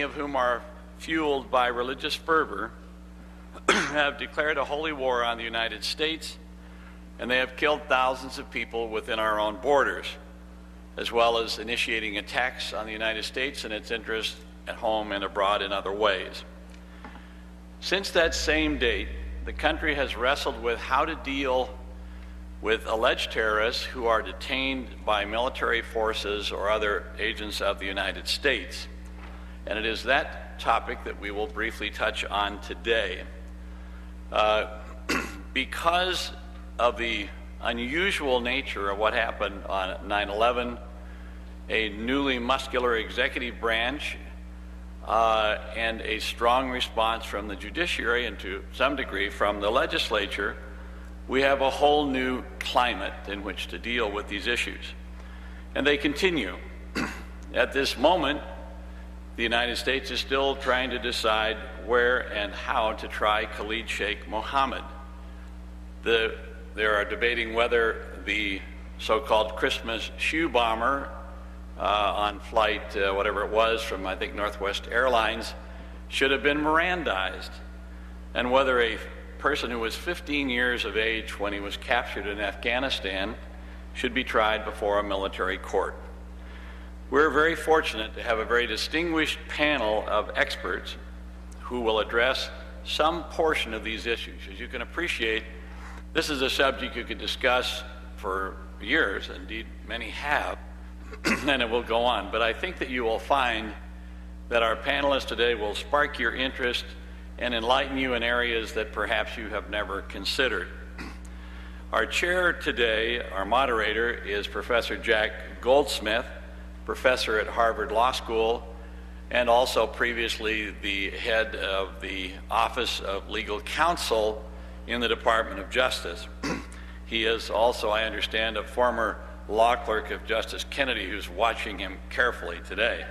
of whom are fueled by religious fervor, have declared a holy war on the United States, and they have killed thousands of people within our own borders, as well as initiating attacks on the United States and its interests at home and abroad in other ways. Since that same date, the country has wrestled with how to deal with alleged terrorists who are detained by military forces or other agents of the United States. And it is that topic that we will briefly touch on today. Because of the unusual nature of what happened on 9/11, a newly muscular executive branch and a strong response from the judiciary and to some degree from the legislature, we have a whole new climate in which to deal with these issues. And they continue. At this moment, the United States is still trying to decide where and how to try Khalid Sheikh Mohammed. They are debating whether the so-called Christmas shoe bomber on flight, whatever it was, from I think Northwest Airlines, should have been Mirandized, and whether a person who was 15 years of age when he was captured in Afghanistan should be tried before a military court. We're very fortunate to have a very distinguished panel of experts who will address some portion of these issues. As you can appreciate, this is a subject you could discuss for years, indeed many have, and it will go on. But I think that you will find that our panelists today will spark your interest and enlighten you in areas that perhaps you have never considered. Our chair today, our moderator, is Professor Jack Goldsmith, professor at Harvard Law School, and also previously the head of the Office of Legal Counsel in the Department of Justice. He is also, I understand, a former law clerk of Justice Kennedy, who's watching him carefully today.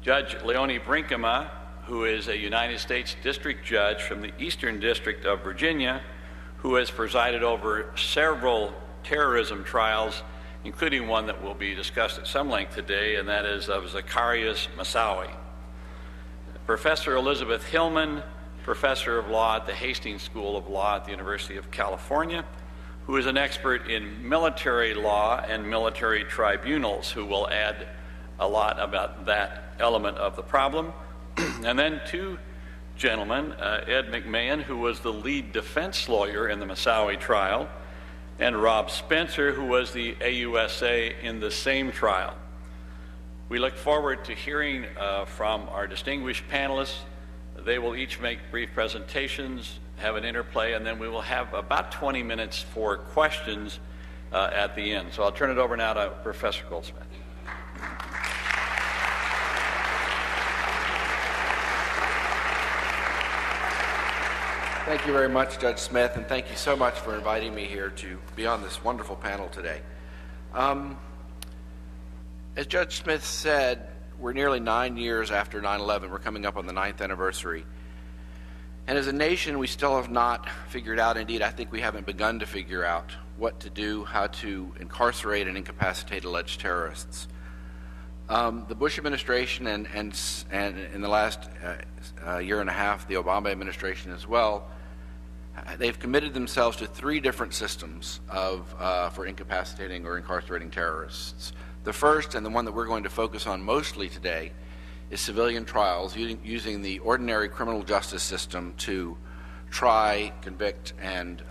Judge Leonie Brinkema, who is a United States District Judge from the Eastern District of Virginia, who has presided over several terrorism trials, including one that will be discussed at some length today, and that is of Zacarias Moussaoui. Professor Elizabeth Hillman, professor of law at the Hastings School of Law at the University of California, who is an expert in military law and military tribunals, who will add a lot about that element of the problem. And then two gentlemen, Ed McMahon, who was the lead defense lawyer in the Moussaoui trial, and Rob Spencer, who was the AUSA in the same trial. We look forward to hearing from our distinguished panelists. They will each make brief presentations, have an interplay, and then we will have about 20 minutes for questions at the end. So I'll turn it over now to Professor Goldsmith. Thank you very much, Judge Smith, and thank you so much for inviting me here to be on this wonderful panel today. As Judge Smith said, we're nearly 9 years after 9/11. We're coming up on the 9th anniversary. And as a nation, we still have not figured out, indeed, I think we haven't begun to figure out what to do, how to incarcerate and incapacitate alleged terrorists. The Bush administration and in the last year and a half, the Obama administration as well, they've committed themselves to 3 different systems for incapacitating or incarcerating terrorists. The first, and the one that we're going to focus on mostly today, is civilian trials using the ordinary criminal justice system to try, convict, and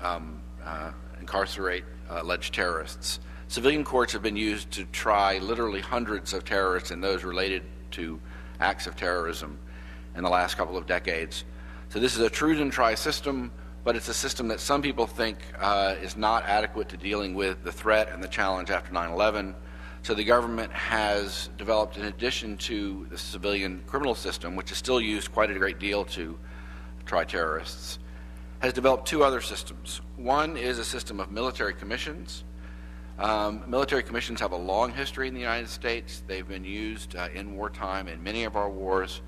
incarcerate alleged terrorists. Civilian courts have been used to try literally hundreds of terrorists and those related to acts of terrorism in the last couple of decades. So this is a true and try system, but it's a system that some people think is not adequate to dealing with the threat and the challenge after 9/11. So the government has developed, in addition to the civilian criminal system, which is still used quite a great deal to try terrorists, has developed 2 other systems. One is a system of military commissions. Military commissions have a long history in the United States. They've been used in wartime in many of our wars.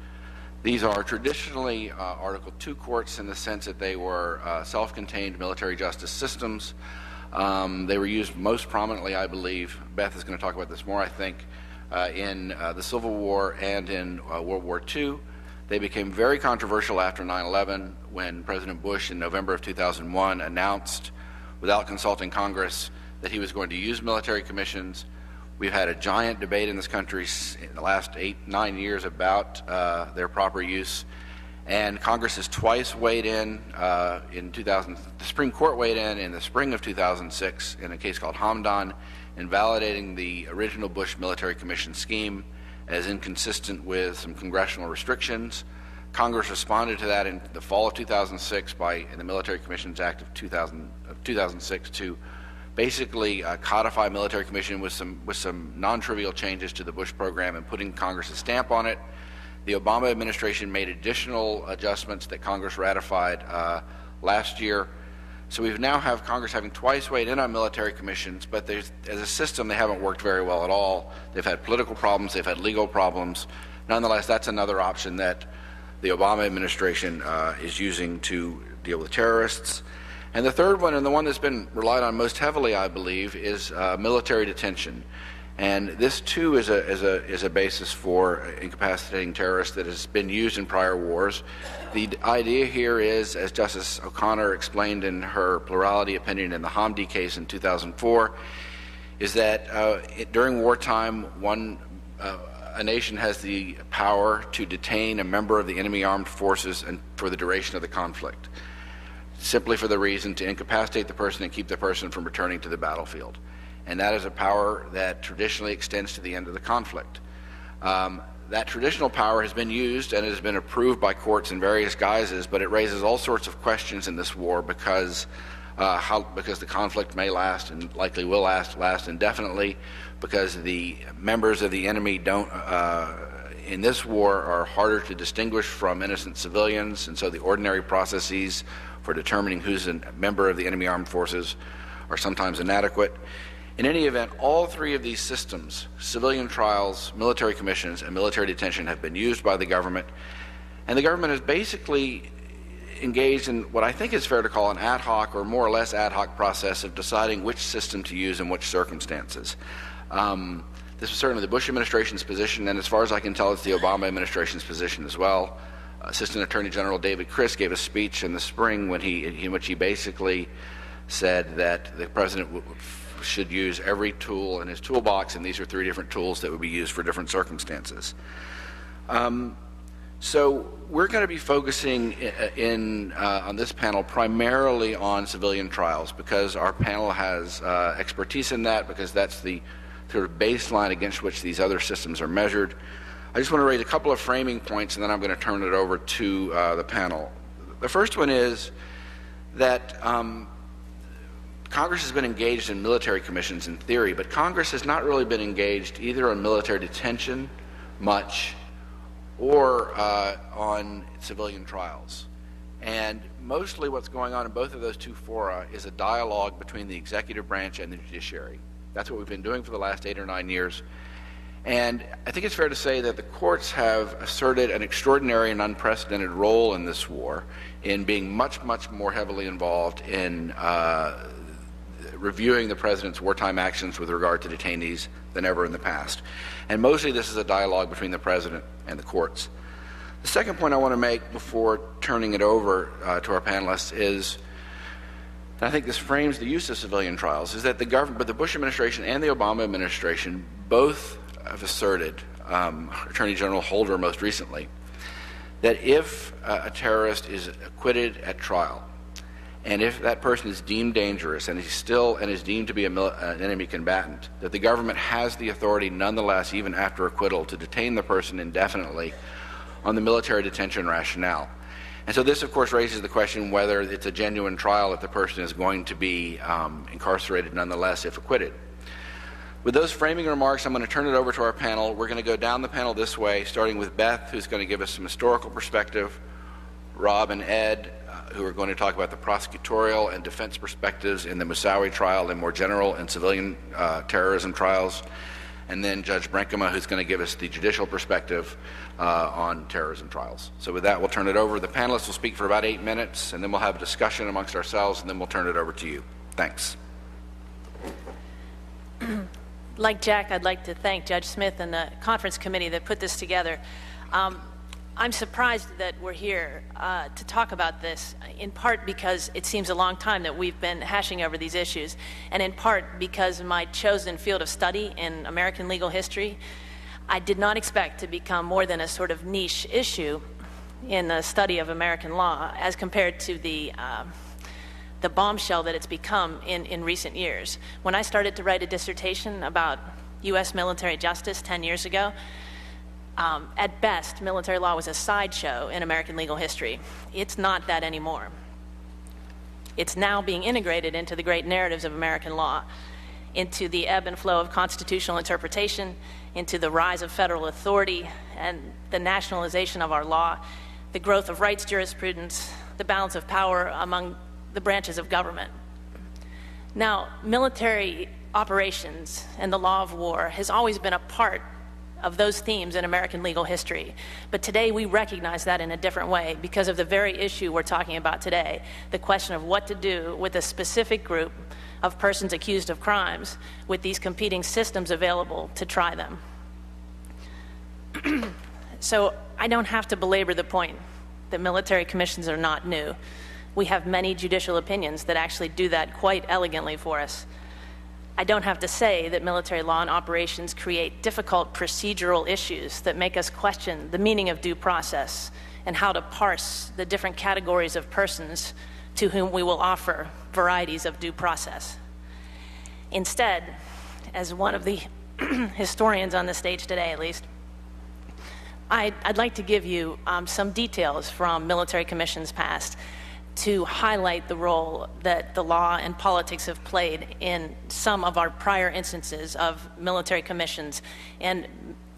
These are traditionally Article II courts in the sense that they were self-contained military justice systems. They were used most prominently, I believe, Beth is going to talk about this more, I think, in the Civil War and in World War II. They became very controversial after 9/11 when President Bush in November of 2001 announced, without consulting Congress, that he was going to use military commissions. We've had a giant debate in this country in the last 8-9 years about their proper use, and Congress has twice weighed in 2000. The Supreme Court weighed in the spring of 2006 in a case called Hamdan, invalidating the original Bush military commission scheme as inconsistent with some congressional restrictions. Congress responded to that in the fall of 2006 in the Military Commissions Act of 2006 to basically codify military commission with some non-trivial changes to the Bush program and putting Congress's stamp on it. The Obama administration made additional adjustments that Congress ratified last year. So we now have Congress having twice weighed in on military commissions, but as a system, they haven't worked very well at all. They've had political problems, they've had legal problems. Nonetheless, that's another option that the Obama administration is using to deal with terrorists. And the third one, and the one that's been relied on most heavily, I believe, is military detention. And this too is a basis for incapacitating terrorists that has been used in prior wars. The idea here is, as Justice O'Connor explained in her plurality opinion in the Hamdi case in 2004, is that during wartime, a nation has the power to detain a member of the enemy armed forces and for the duration of the conflict, simply for the reason to incapacitate the person and keep the person from returning to the battlefield. And that is a power that traditionally extends to the end of the conflict. That traditional power has been used and has been approved by courts in various guises, but it raises all sorts of questions in this war because the conflict may last and likely will last indefinitely, because the members of the enemy in this war are harder to distinguish from innocent civilians, and so the ordinary processes for determining who's a member of the enemy armed forces are sometimes inadequate. In any event, all three of these systems, civilian trials, military commissions, and military detention, have been used by the government, and the government has basically engaged in what I think is fair to call an ad hoc or more or less ad hoc process of deciding which system to use in which circumstances. This was certainly the Bush administration's position, and as far as I can tell, it's the Obama administration's position as well. Assistant Attorney General David Criss gave a speech in the spring in which he basically said that the president should use every tool in his toolbox, and these are three different tools that would be used for different circumstances. So we're going to be focusing on this panel primarily on civilian trials, because our panel has expertise in that, because that's the sort of baseline against which these other systems are measured. I just want to raise a couple of framing points, and then I'm going to turn it over to the panel. The first one is that Congress has been engaged in military commissions in theory, but Congress has not really been engaged either on military detention much or on civilian trials. And mostly what's going on in both of those two fora is a dialogue between the executive branch and the judiciary. That's what we've been doing for the last 8 or 9 years. And I think it's fair to say that the courts have asserted an extraordinary and unprecedented role in this war in being much, much more heavily involved in reviewing the president's wartime actions with regard to detainees than ever in the past. And mostly this is a dialogue between the president and the courts. The second point I want to make before turning it over to our panelists is, and I think this frames the use of civilian trials, is that the government, but the Bush administration and the Obama administration both have asserted, Attorney General Holder most recently, that if a terrorist is acquitted at trial, and if that person is deemed dangerous and is deemed to be an enemy combatant, that the government has the authority nonetheless, even after acquittal, to detain the person indefinitely on the military detention rationale. And so this, of course, raises the question whether it's a genuine trial if the person is going to be incarcerated nonetheless if acquitted. With those framing remarks, I'm going to turn it over to our panel. We're going to go down the panel this way, starting with Beth, who's going to give us some historical perspective, Rob and Ed, who are going to talk about the prosecutorial and defense perspectives in the Moussaoui trial and more general and civilian terrorism trials, and then Judge Brinkema, who's going to give us the judicial perspective on terrorism trials. So with that, we'll turn it over. The panelists will speak for about 8 minutes, and then we'll have a discussion amongst ourselves, and then we'll turn it over to you. Thanks. Like Jack, I'd like to thank Judge Smith and the conference committee that put this together. I'm surprised that we're here to talk about this, in part because it seems a long time that we've been hashing over these issues, and in part because my chosen field of study in American legal history, I did not expect to become more than a sort of niche issue in the study of American law as compared to the bombshell that it's become in recent years. When I started to write a dissertation about U.S. military justice 10 years ago, at best, military law was a sideshow in American legal history. It's not that anymore. It's now being integrated into the great narratives of American law, into the ebb and flow of constitutional interpretation, into the rise of federal authority and the nationalization of our law, the growth of rights jurisprudence, the balance of power among the branches of government. Now, military operations and the law of war has always been a part of those themes in American legal history. But today we recognize that in a different way because of the very issue we're talking about today, the question of what to do with a specific group of persons accused of crimes with these competing systems available to try them. So I don't have to belabor the point that military commissions are not new. We have many judicial opinions that actually do that quite elegantly for us. I don't have to say that military law and operations create difficult procedural issues that make us question the meaning of due process and how to parse the different categories of persons to whom we will offer varieties of due process. Instead, as one of the historians on the stage today at least, I'd like to give you some details from military commissions past to highlight the role that the law and politics have played in some of our prior instances of military commissions and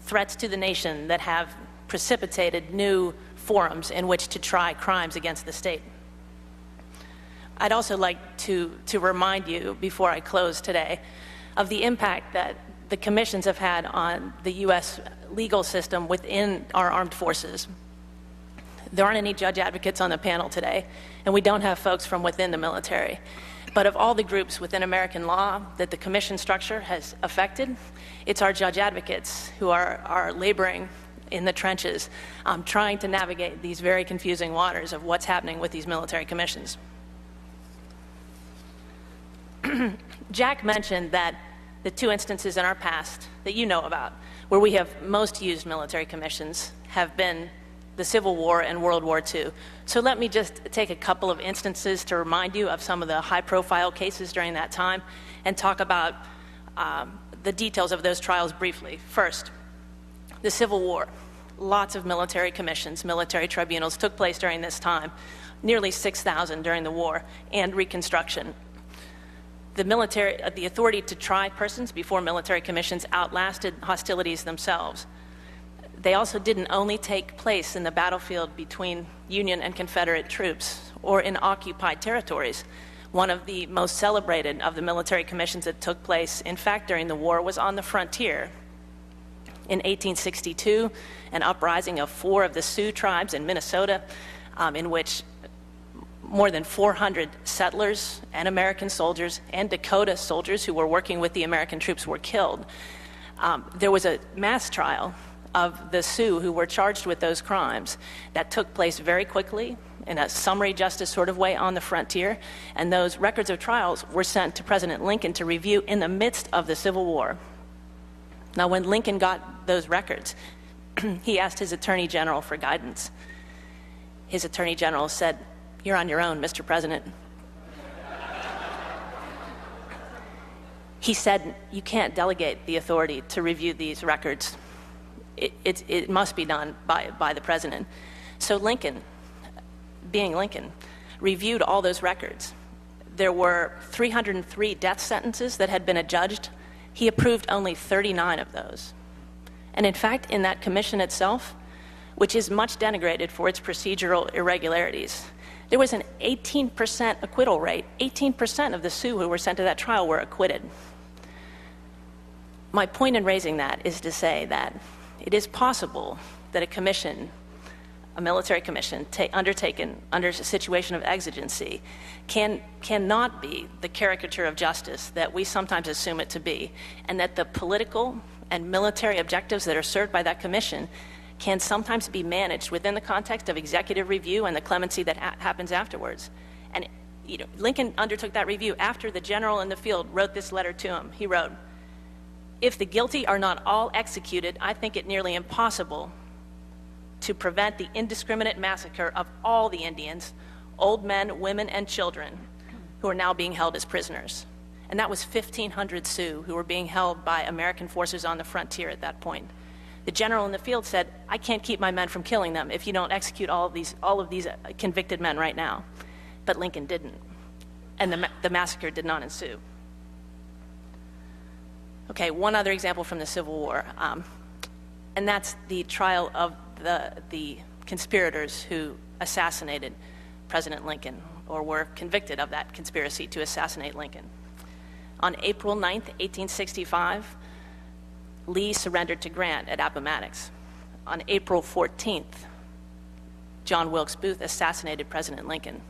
threats to the nation that have precipitated new forums in which to try crimes against the state. I'd also like to remind you, before I close today, of the impact that the commissions have had on the U.S. legal system within our armed forces. There aren't any judge advocates on the panel today, and we don't have folks from within the military. But of all the groups within American law that the commission structure has affected, it's our judge advocates who are laboring in the trenches, trying to navigate these very confusing waters of what's happening with these military commissions. Jack mentioned that the two instances in our past that you know about, where we have most used military commissions, have been the Civil War and World War II. So let me just take a couple of instances to remind you of some of the high-profile cases during that time and talk about the details of those trials briefly. First, the Civil War. Lots of military commissions, military tribunals took place during this time, nearly 6,000 during the war, and Reconstruction. The authority to try persons before military commissions outlasted hostilities themselves. They also didn't only take place in the battlefield between Union and Confederate troops or in occupied territories. One of the most celebrated of the military commissions that took place, in fact, during the war, was on the frontier. In 1862, an uprising of 4 of the Sioux tribes in Minnesota, in which more than 400 settlers and American soldiers and Dakota soldiers who were working with the American troops were killed. There was a mass trial of the Sioux who were charged with those crimes that took place very quickly in a summary justice sort of way on the frontier, and those records of trials were sent to President Lincoln to review in the midst of the Civil War. Now, when Lincoln got those records, he asked his Attorney General for guidance. His Attorney General said, "You're on your own, Mr. President." He said, "You can't delegate the authority to review these records. It must be done by the president." So Lincoln, being Lincoln, reviewed all those records. There were 303 death sentences that had been adjudged. He approved only 39 of those. And in fact, in that commission itself, which is much denigrated for its procedural irregularities, there was an 18% acquittal rate. 18% of the Sioux who were sent to that trial were acquitted. My point in raising that is to say that it is possible that a commission a military commission undertaken under a situation of exigency cannot be the caricature of justice that we sometimes assume it to be, and that the political and military objectives that are served by that commission can sometimes be managed within the context of executive review and the clemency that happens afterwards. And Lincoln undertook that review after the general in the field wrote this letter to him. He wrote, "If the guilty are not all executed, I think it nearly impossible to prevent the indiscriminate massacre of all the Indians, old men, women, and children, who are now being held as prisoners." And that was 1,500 Sioux who were being held by American forces on the frontier at that point. The general in the field said, "I can't keep my men from killing them if you don't execute all of these convicted men right now." But Lincoln didn't, and the massacre did not ensue. Okay, one other example from the Civil War, and that's the trial of the conspirators who assassinated President Lincoln, or were convicted of that conspiracy to assassinate Lincoln. On April 9th, 1865, Lee surrendered to Grant at Appomattox. On April 14th, John Wilkes Booth assassinated President Lincoln.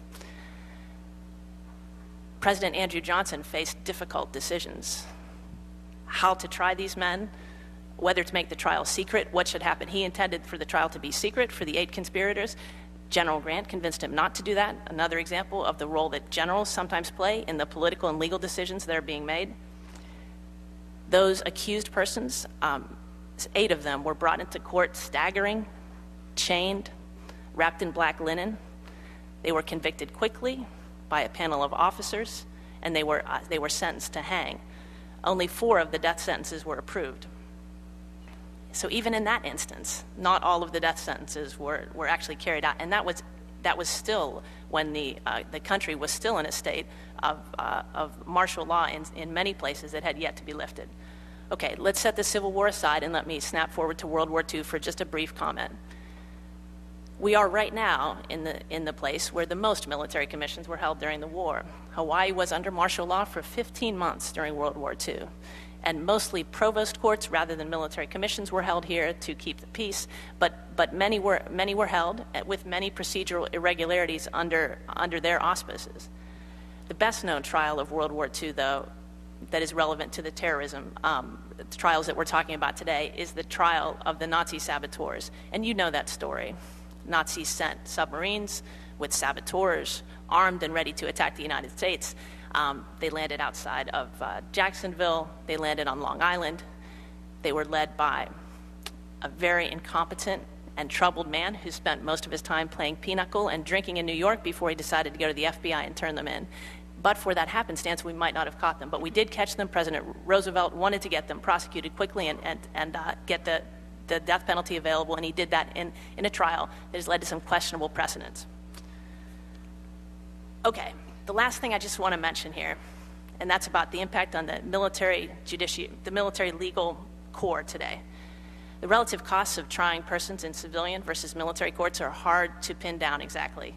President Andrew Johnson faced difficult decisions. How to try these men, whether to make the trial secret, what should happen. He intended for the trial to be secret for the 8 conspirators. General Grant convinced him not to do that. Another example of the role that generals sometimes play in the political and legal decisions that are being made. Those accused persons, 8 of them, were brought into court staggering, chained, wrapped in black linen. They were convicted quickly by a panel of officers, and they were sentenced to hang. Only 4 of the death sentences were approved. So even in that instance, not all of the death sentences were actually carried out, and that was still when the country was still in a state of martial law in many places that had yet to be lifted. Okay, let's set the Civil War aside and let me snap forward to World War II for just a brief comment. We are right now in the place where the most military commissions were held during the war. Hawaii was under martial law for 15 months during World War II. And mostly provost courts rather than military commissions were held here to keep the peace, but many were held with many procedural irregularities under their auspices. The best known trial of World War II, though, that is relevant to the terrorism trials that we're talking about today, is the trial of the Nazi saboteurs. And you know that story. Nazis sent submarines with saboteurs armed and ready to attack the United States. They landed outside of Jacksonville. They landed on Long Island. They were led by a very incompetent and troubled man who spent most of his time playing pinochle and drinking in New York before he decided to go to the FBI and turn them in. But for that happenstance, we might not have caught them. But we did catch them. President Roosevelt wanted to get them prosecuted quickly and get the death penalty available, and he did that in a trial that has led to some questionable precedents. Okay. The last thing I just want to mention here, and that's about the impact on the military legal corps today. The relative costs of trying persons in civilian versus military courts are hard to pin down exactly.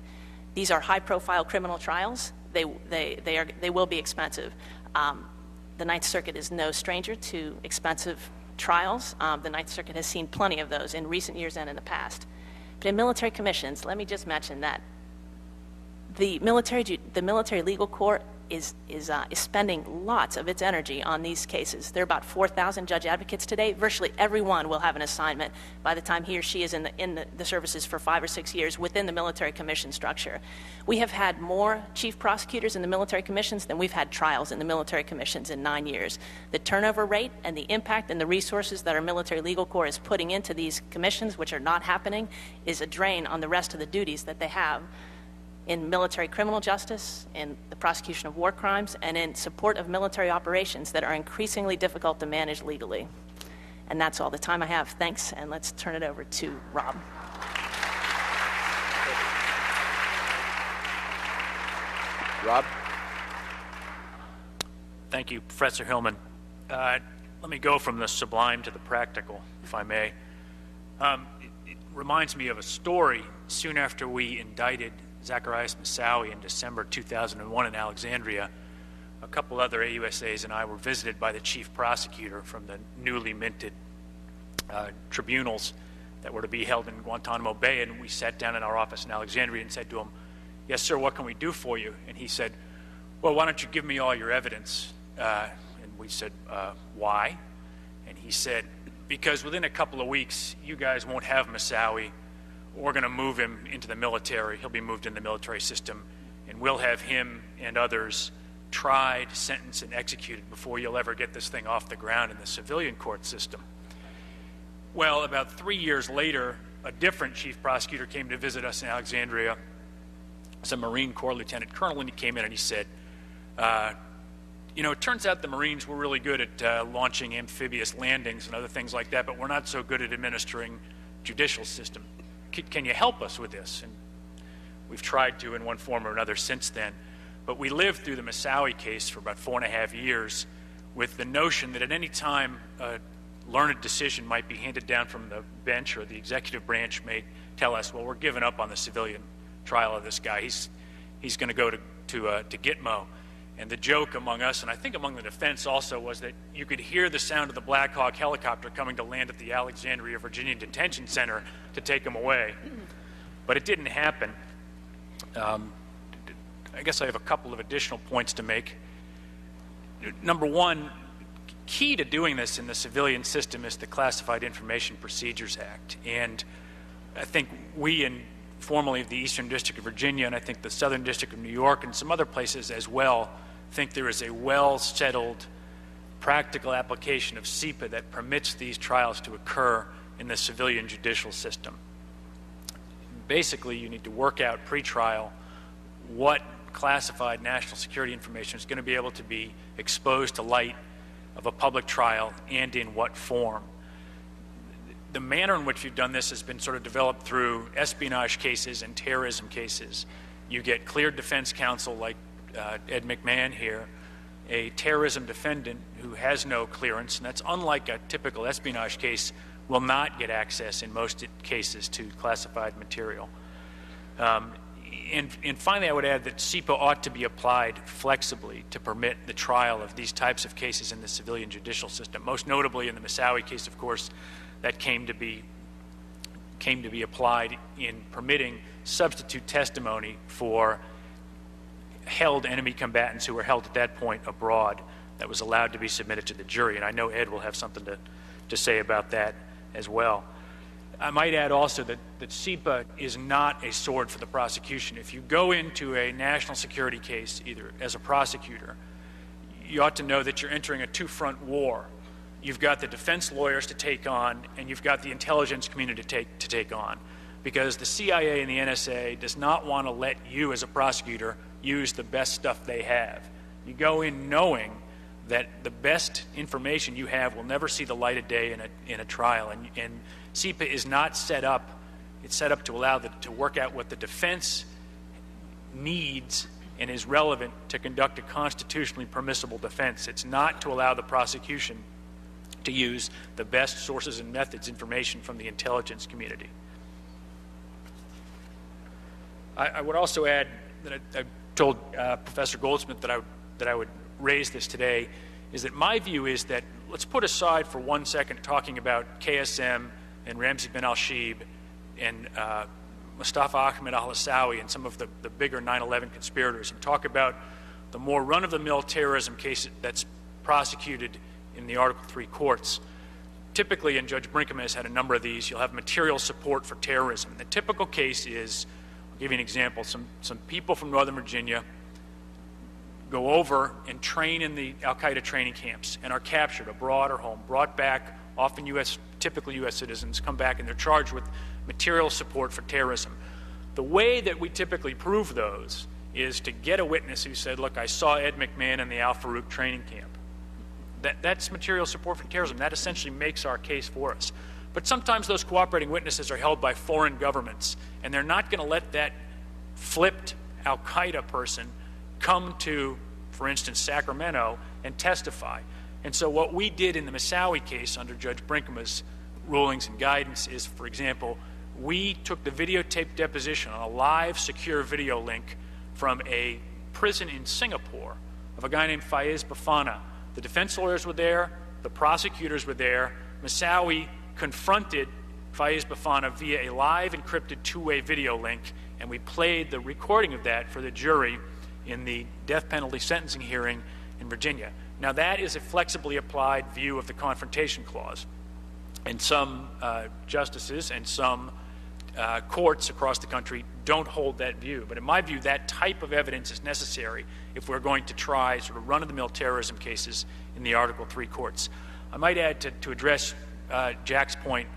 These are high-profile criminal trials. They will be expensive. The Ninth Circuit is no stranger to expensive trials. The Ninth Circuit has seen plenty of those in recent years and in the past. But in military commissions, let me just mention that the military legal corps is spending lots of its energy on these cases. There are about 4,000 judge advocates today. Virtually everyone will have an assignment by the time he or she is in the services for 5 or 6 years within the military commission structure. We have had more chief prosecutors in the military commissions than we've had trials in the military commissions in 9 years. The turnover rate and the impact and the resources that our military legal corps is putting into these commissions, which are not happening, is a drain on the rest of the duties that they have in military criminal justice, in the prosecution of war crimes, and in support of military operations that are increasingly difficult to manage legally. And that's all the time I have. Thanks, and let's turn it over to Rob. Rob? Thank you, Professor Hillman. Let me go from the sublime to the practical, if I may. It reminds me of a story soon after we indicted Zacharias Moussaoui in December 2001 in Alexandria. A couple other AUSAs and I were visited by the chief prosecutor from the newly minted tribunals that were to be held in Guantanamo Bay, and we sat down in our office in Alexandria and said to him, "Yes, sir, what can we do for you?" And he said, "Well, why don't you give me all your evidence?" And we said, "Why?" And he said, "Because within a couple of weeks, you guys won't have Moussaoui. We're going to move him into the military. He'll be moved in the military system, and we'll have him and others tried, sentenced, and executed before you'll ever get this thing off the ground in the civilian court system." Well, about 3 years later, a different chief prosecutor came to visit us in Alexandria. It's a Marine Corps lieutenant colonel, and he came in and he said, it turns out the Marines were really good at launching amphibious landings and other things like that, but we're not so good at administering judicial system. Can you help us with this? And we've tried to in one form or another since then. But we lived through the Moussaoui case for about 4.5 years with the notion that at any time a learned decision might be handed down from the bench or the executive branch may tell us, well, we're giving up on the civilian trial of this guy. He's going to go to Gitmo. And the joke among us, and I think among the defense also, was that you could hear the sound of the Black Hawk helicopter coming to land at the Alexandria, Virginia Detention Center to take him away. But it didn't happen. I guess I have a couple of additional points to make. Number one, key to doing this in the civilian system is the Classified Information Procedures Act. And I think we, and formerly the Eastern District of Virginia, and I think the Southern District of New York and some other places as well, think there is a well-settled practical application of CSPA that permits these trials to occur in the civilian judicial system. Basically, you need to work out pre-trial what classified national security information is going to be able to be exposed to light of a public trial and in what form. The manner in which we've done this has been sort of developed through espionage cases and terrorism cases. You get cleared defense counsel like Ed McMahon here, a terrorism defendant who has no clearance, and that's unlike a typical espionage case, will not get access in most cases to classified material. And finally, I would add that CSPA ought to be applied flexibly to permit the trial of these types of cases in the civilian judicial system. Most notably in the Moussaoui case, of course, that came to be applied in permitting substitute testimony for held enemy combatants who were held at that point abroad that was allowed to be submitted to the jury. And I know Ed will have something to say about that as well. I might add also that CSPA is not a sword for the prosecution. If you go into a national security case, either as a prosecutor, you ought to know that you're entering a two-front war. You've got the defense lawyers to take on, and you've got the intelligence community to take on. Because the CIA and the NSA does not want to let you as a prosecutor use the best stuff they have. You go in knowing that the best information you have will never see the light of day in a trial. And CSPA is not set up, it's set up to allow to work out what the defense needs and is relevant to conduct a constitutionally permissible defense. It's not to allow the prosecution to use the best sources and methods information from the intelligence community. I would also add that I told Professor Goldsmith that I would raise this today, is that my view is that let's put aside for 1 second talking about KSM and Ramzi bin al-Shibh and Mustafa Ahmed al-Hassawi and some of the bigger 9/11 conspirators, and talk about the more run-of-the-mill terrorism case that's prosecuted in the Article 3 courts. Typically, and Judge Brinkman has had a number of these, you'll have material support for terrorism. The typical case is, I'll give you an example, some people from Northern Virginia go over and train in the al-Qaeda training camps and are captured abroad or home, brought back, often typically U.S. citizens, come back and they're charged with material support for terrorism. The way that we typically prove those is to get a witness who said, look, I saw Ed McMahon in the Al Farouk training camp. That's material support for terrorism. That essentially makes our case for us. But sometimes those cooperating witnesses are held by foreign governments, and they're not going to let that flipped al-Qaeda person come to, for instance, Sacramento and testify. And so what we did in the Moussaoui case under Judge Brinkman's rulings and guidance is, for example, we took the videotaped deposition on a live secure video link from a prison in Singapore of a guy named Faiz Bafana. The defense lawyers were there, the prosecutors were there. Moussaoui confronted Faiz Bafana via a live encrypted two-way video link, and we played the recording of that for the jury in the death penalty sentencing hearing in Virginia. Now, that is a flexibly applied view of the Confrontation Clause, and some justices and some courts across the country don't hold that view. But in my view, that type of evidence is necessary if we're going to try sort of run-of-the-mill terrorism cases in the Article III courts. I might add to address Jack's point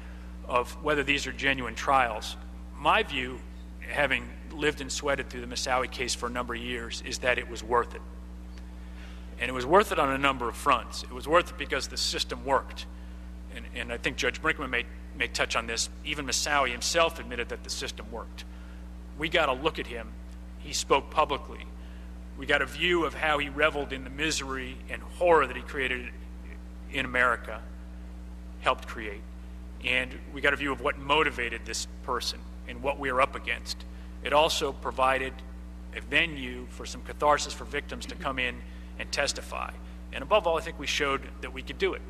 of whether these are genuine trials. My view, having lived and sweated through the Moussaoui case for a number of years, is that it was worth it. And it was worth it on a number of fronts. It was worth it because the system worked. And I think Judge Brinkman may touch on this. Even Moussaoui himself admitted that the system worked. We got a look at him. He spoke publicly. We got a view of how he reveled in the misery and horror that he created in America, helped create. And we got a view of what motivated this person and what we are up against. It also provided a venue for some catharsis for victims to come in and testify. And above all, I think we showed that we could do it.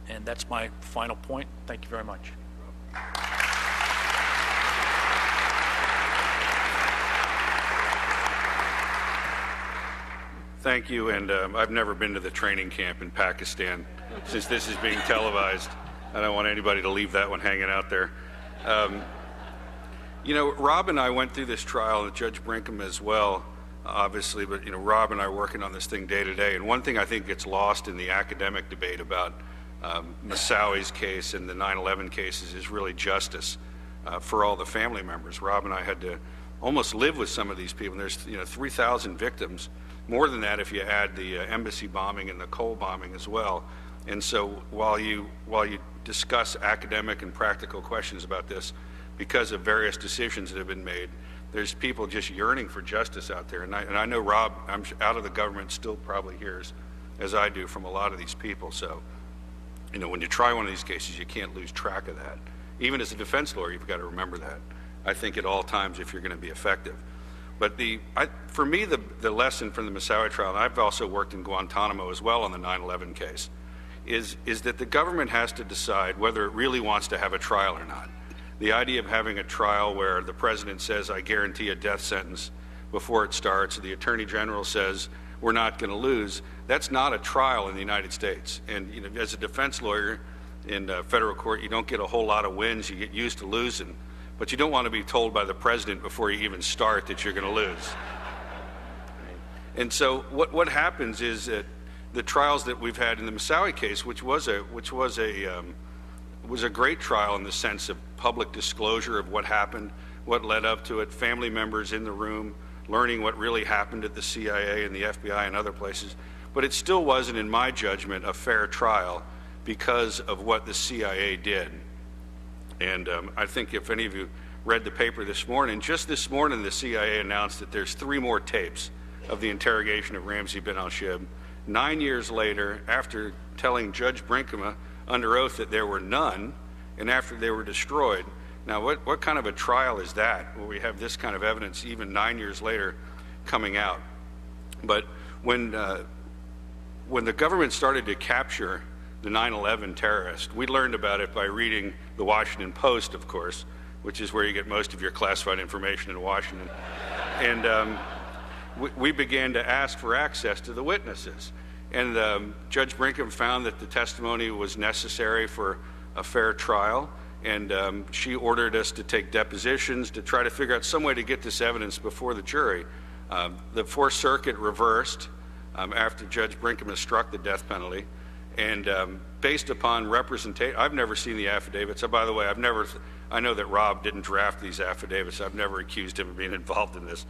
And that's my final point. Thank you very much. Thank you, and I've never been to the training camp in Pakistan since this is being televised. I don't want anybody to leave that one hanging out there. You know, Rob and I went through this trial, and Judge Brinkman as well, obviously, but you know, Rob and I are working on this thing day to day, and one thing I think gets lost in the academic debate about Moussaoui's case and the 9/11 cases is really justice for all the family members. Rob and I had to almost live with some of these people. There's 3,000 victims, more than that if you add the embassy bombing and the Cole bombing as well. And so while you discuss academic and practical questions about this, because of various decisions that have been made, there's people just yearning for justice out there. And I know Rob, I'm out of the government, still probably hears, as I do, from a lot of these people. So, you know, when you try one of these cases, you can't lose track of that. Even as a defense lawyer, you've got to remember that, I think, at all times if you're going to be effective. But for me, the lesson from the Moussaoui trial, and I've also worked in Guantanamo as well on the 9/11 case, is that the government has to decide whether it really wants to have a trial or not. The idea of having a trial where the president says, I guarantee a death sentence before it starts, the attorney general says, we're not going to lose, that's not a trial in the United States. And you know, as a defense lawyer in federal court, you don't get a whole lot of wins, you get used to losing. But you don't want to be told by the president before you even start that you're going to lose. And so what happens is that the trials that we've had in the Moussaoui case, which was a great trial in the sense of public disclosure of what happened, what led up to it, family members in the room, learning what really happened at the CIA and the FBI and other places. But it still wasn't, in my judgment, a fair trial because of what the CIA did. And I think if any of you read the paper this morning, just this morning the CIA announced that there's 3 more tapes of the interrogation of Ramzi bin al-Shibh. 9 years later, after telling Judge Brinkman under oath that there were none, and after they were destroyed. Now, what kind of a trial is that, where we have this kind of evidence even 9 years later coming out? But when the government started to capture the 9/11 terrorists, we learned about it by reading the Washington Post, of course, which is where you get most of your classified information in Washington. And we began to ask for access to the witnesses. And Judge Brinkman found that the testimony was necessary for a fair trial, and she ordered us to take depositions to try to figure out some way to get this evidence before the jury. The Fourth Circuit reversed after Judge Brinkman struck the death penalty, and based upon representation, I've never seen the affidavits. By the way, I know that Rob didn't draft these affidavits. I've never accused him of being involved in this.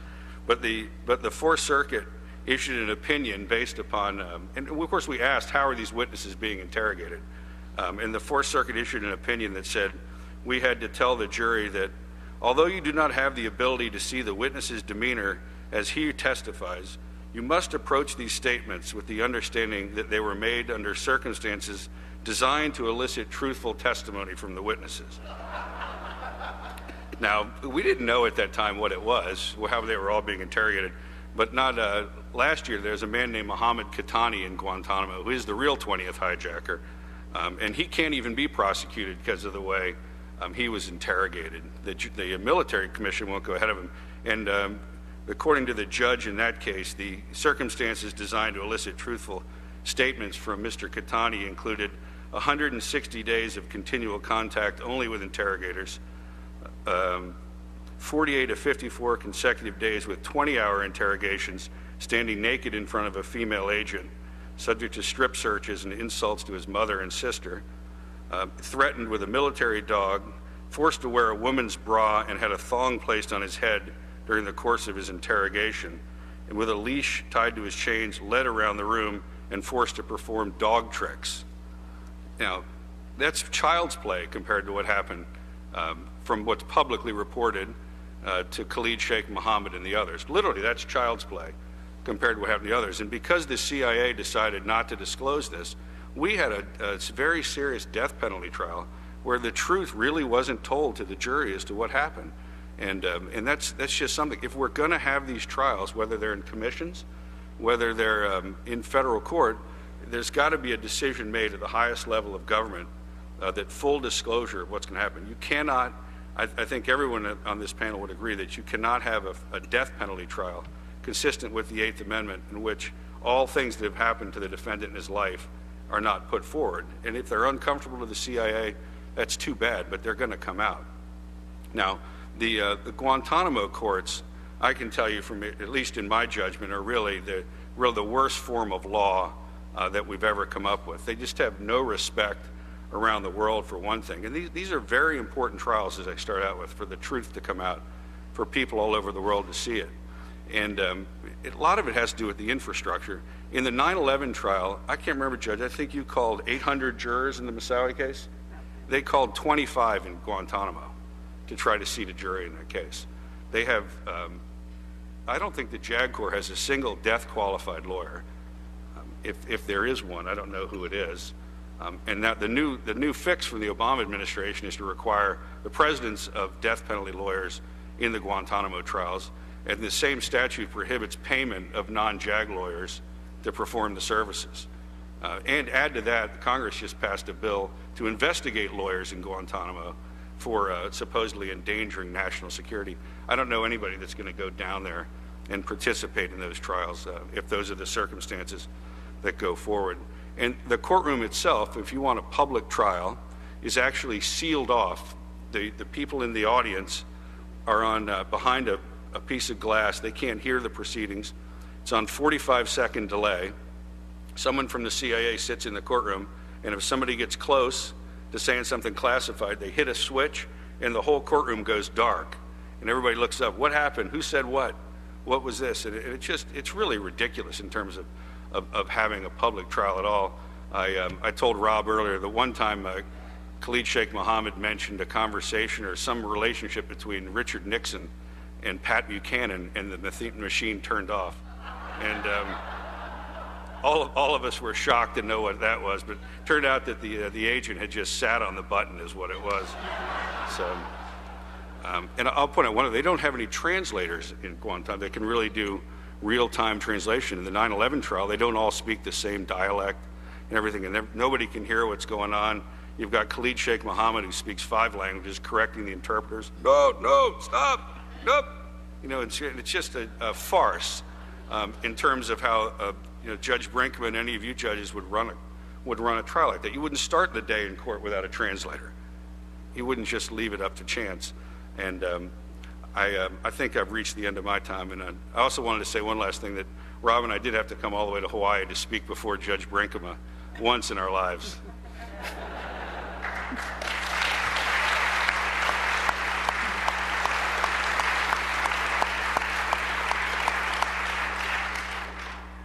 But the Fourth Circuit issued an opinion based upon, and of course we asked, how are these witnesses being interrogated? And the Fourth Circuit issued an opinion that said, we had to tell the jury that although you do not have the ability to see the witness's demeanor as he testifies, you must approach these statements with the understanding that they were made under circumstances designed to elicit truthful testimony from the witnesses. Now, we didn't know at that time what it was, how they were all being interrogated, but not last year there's a man named Mohammed Khatani in Guantanamo who is the real 20th hijacker, and he can't even be prosecuted because of the way he was interrogated. The military commission won't go ahead of him. And according to the judge in that case, the circumstances designed to elicit truthful statements from Mr. Catani included 160 days of continual contact only with interrogators, 48 to 54 consecutive days with 20-hour interrogations, standing naked in front of a female agent, subject to strip searches and insults to his mother and sister, threatened with a military dog, forced to wear a woman's bra, and had a thong placed on his head during the course of his interrogation, and with a leash tied to his chains, led around the room and forced to perform dog tricks. Now, that's child's play compared to what happened from what's publicly reported to Khalid Sheikh Mohammed and the others. Literally, that's child's play compared to what happened to the others. And because the CIA decided not to disclose this, we had a very serious death penalty trial where the truth really wasn't told to the jury as to what happened. And that's just something. If we're going to have these trials, whether they're in commissions, whether they're in federal court, there's got to be a decision made at the highest level of government that full disclosure of what's going to happen. You cannot, I think everyone on this panel would agree that you cannot have a death penalty trial consistent with the Eighth Amendment in which all things that have happened to the defendant in his life are not put forward. And if they're uncomfortable to the CIA, that's too bad, but they're going to come out. Now, the Guantanamo courts, I can tell you from, at least in my judgment, are really the worst form of law that we've ever come up with. They just have no respect around the world, for one thing. And these are very important trials, as I start out with, for the truth to come out, for people all over the world to see it. And a lot of it has to do with the infrastructure. In the 9/11 trial, I can't remember, Judge, I think you called 800 jurors in the Moussaoui case. They called 25 in Guantanamo to try to seat a jury in that case. They have, I don't think the JAG Corps has a single death-qualified lawyer. If there is one, I don't know who it is. And that the new fix from the Obama administration is to require the presence of death penalty lawyers in the Guantanamo trials. And the same statute prohibits payment of non-JAG lawyers to perform the services. And add to that, Congress just passed a bill to investigate lawyers in Guantanamo for supposedly endangering national security. I don't know anybody that's going to go down there and participate in those trials if those are the circumstances that go forward. And the courtroom itself, if you want a public trial, is actually sealed off. The people in the audience are on behind a piece of glass. They can't hear the proceedings. It's on 45-second delay. Someone from the CIA sits in the courtroom, and if somebody gets close to saying something classified, they hit a switch, and the whole courtroom goes dark. And everybody looks up. What happened? Who said what? What was this? And it's really ridiculous in terms of having a public trial at all. I told Rob earlier that one time Khalid Sheikh Mohammed mentioned a conversation or some relationship between Richard Nixon and Pat Buchanan, and the machine turned off. And all of us were shocked to know what that was, but it turned out that the agent had just sat on the button is what it was. So, and I'll point out they don't have any translators in Guantanamo. They can really do real-time translation. In the 9/11 trial, they don't all speak the same dialect and everything, and nobody can hear what's going on. You've got Khalid Sheikh Mohammed, who speaks 5 languages, correcting the interpreters. No, stop, nope. You know, it's just a farce in terms of how Judge Brinkman and any of you judges would run a trial like that. You wouldn't start the day in court without a translator. You wouldn't just leave it up to chance. And I think I've reached the end of my time. And I also wanted to say one last thing, that Rob and I did have to come all the way to Hawaii to speak before Judge Brinkman once in our lives.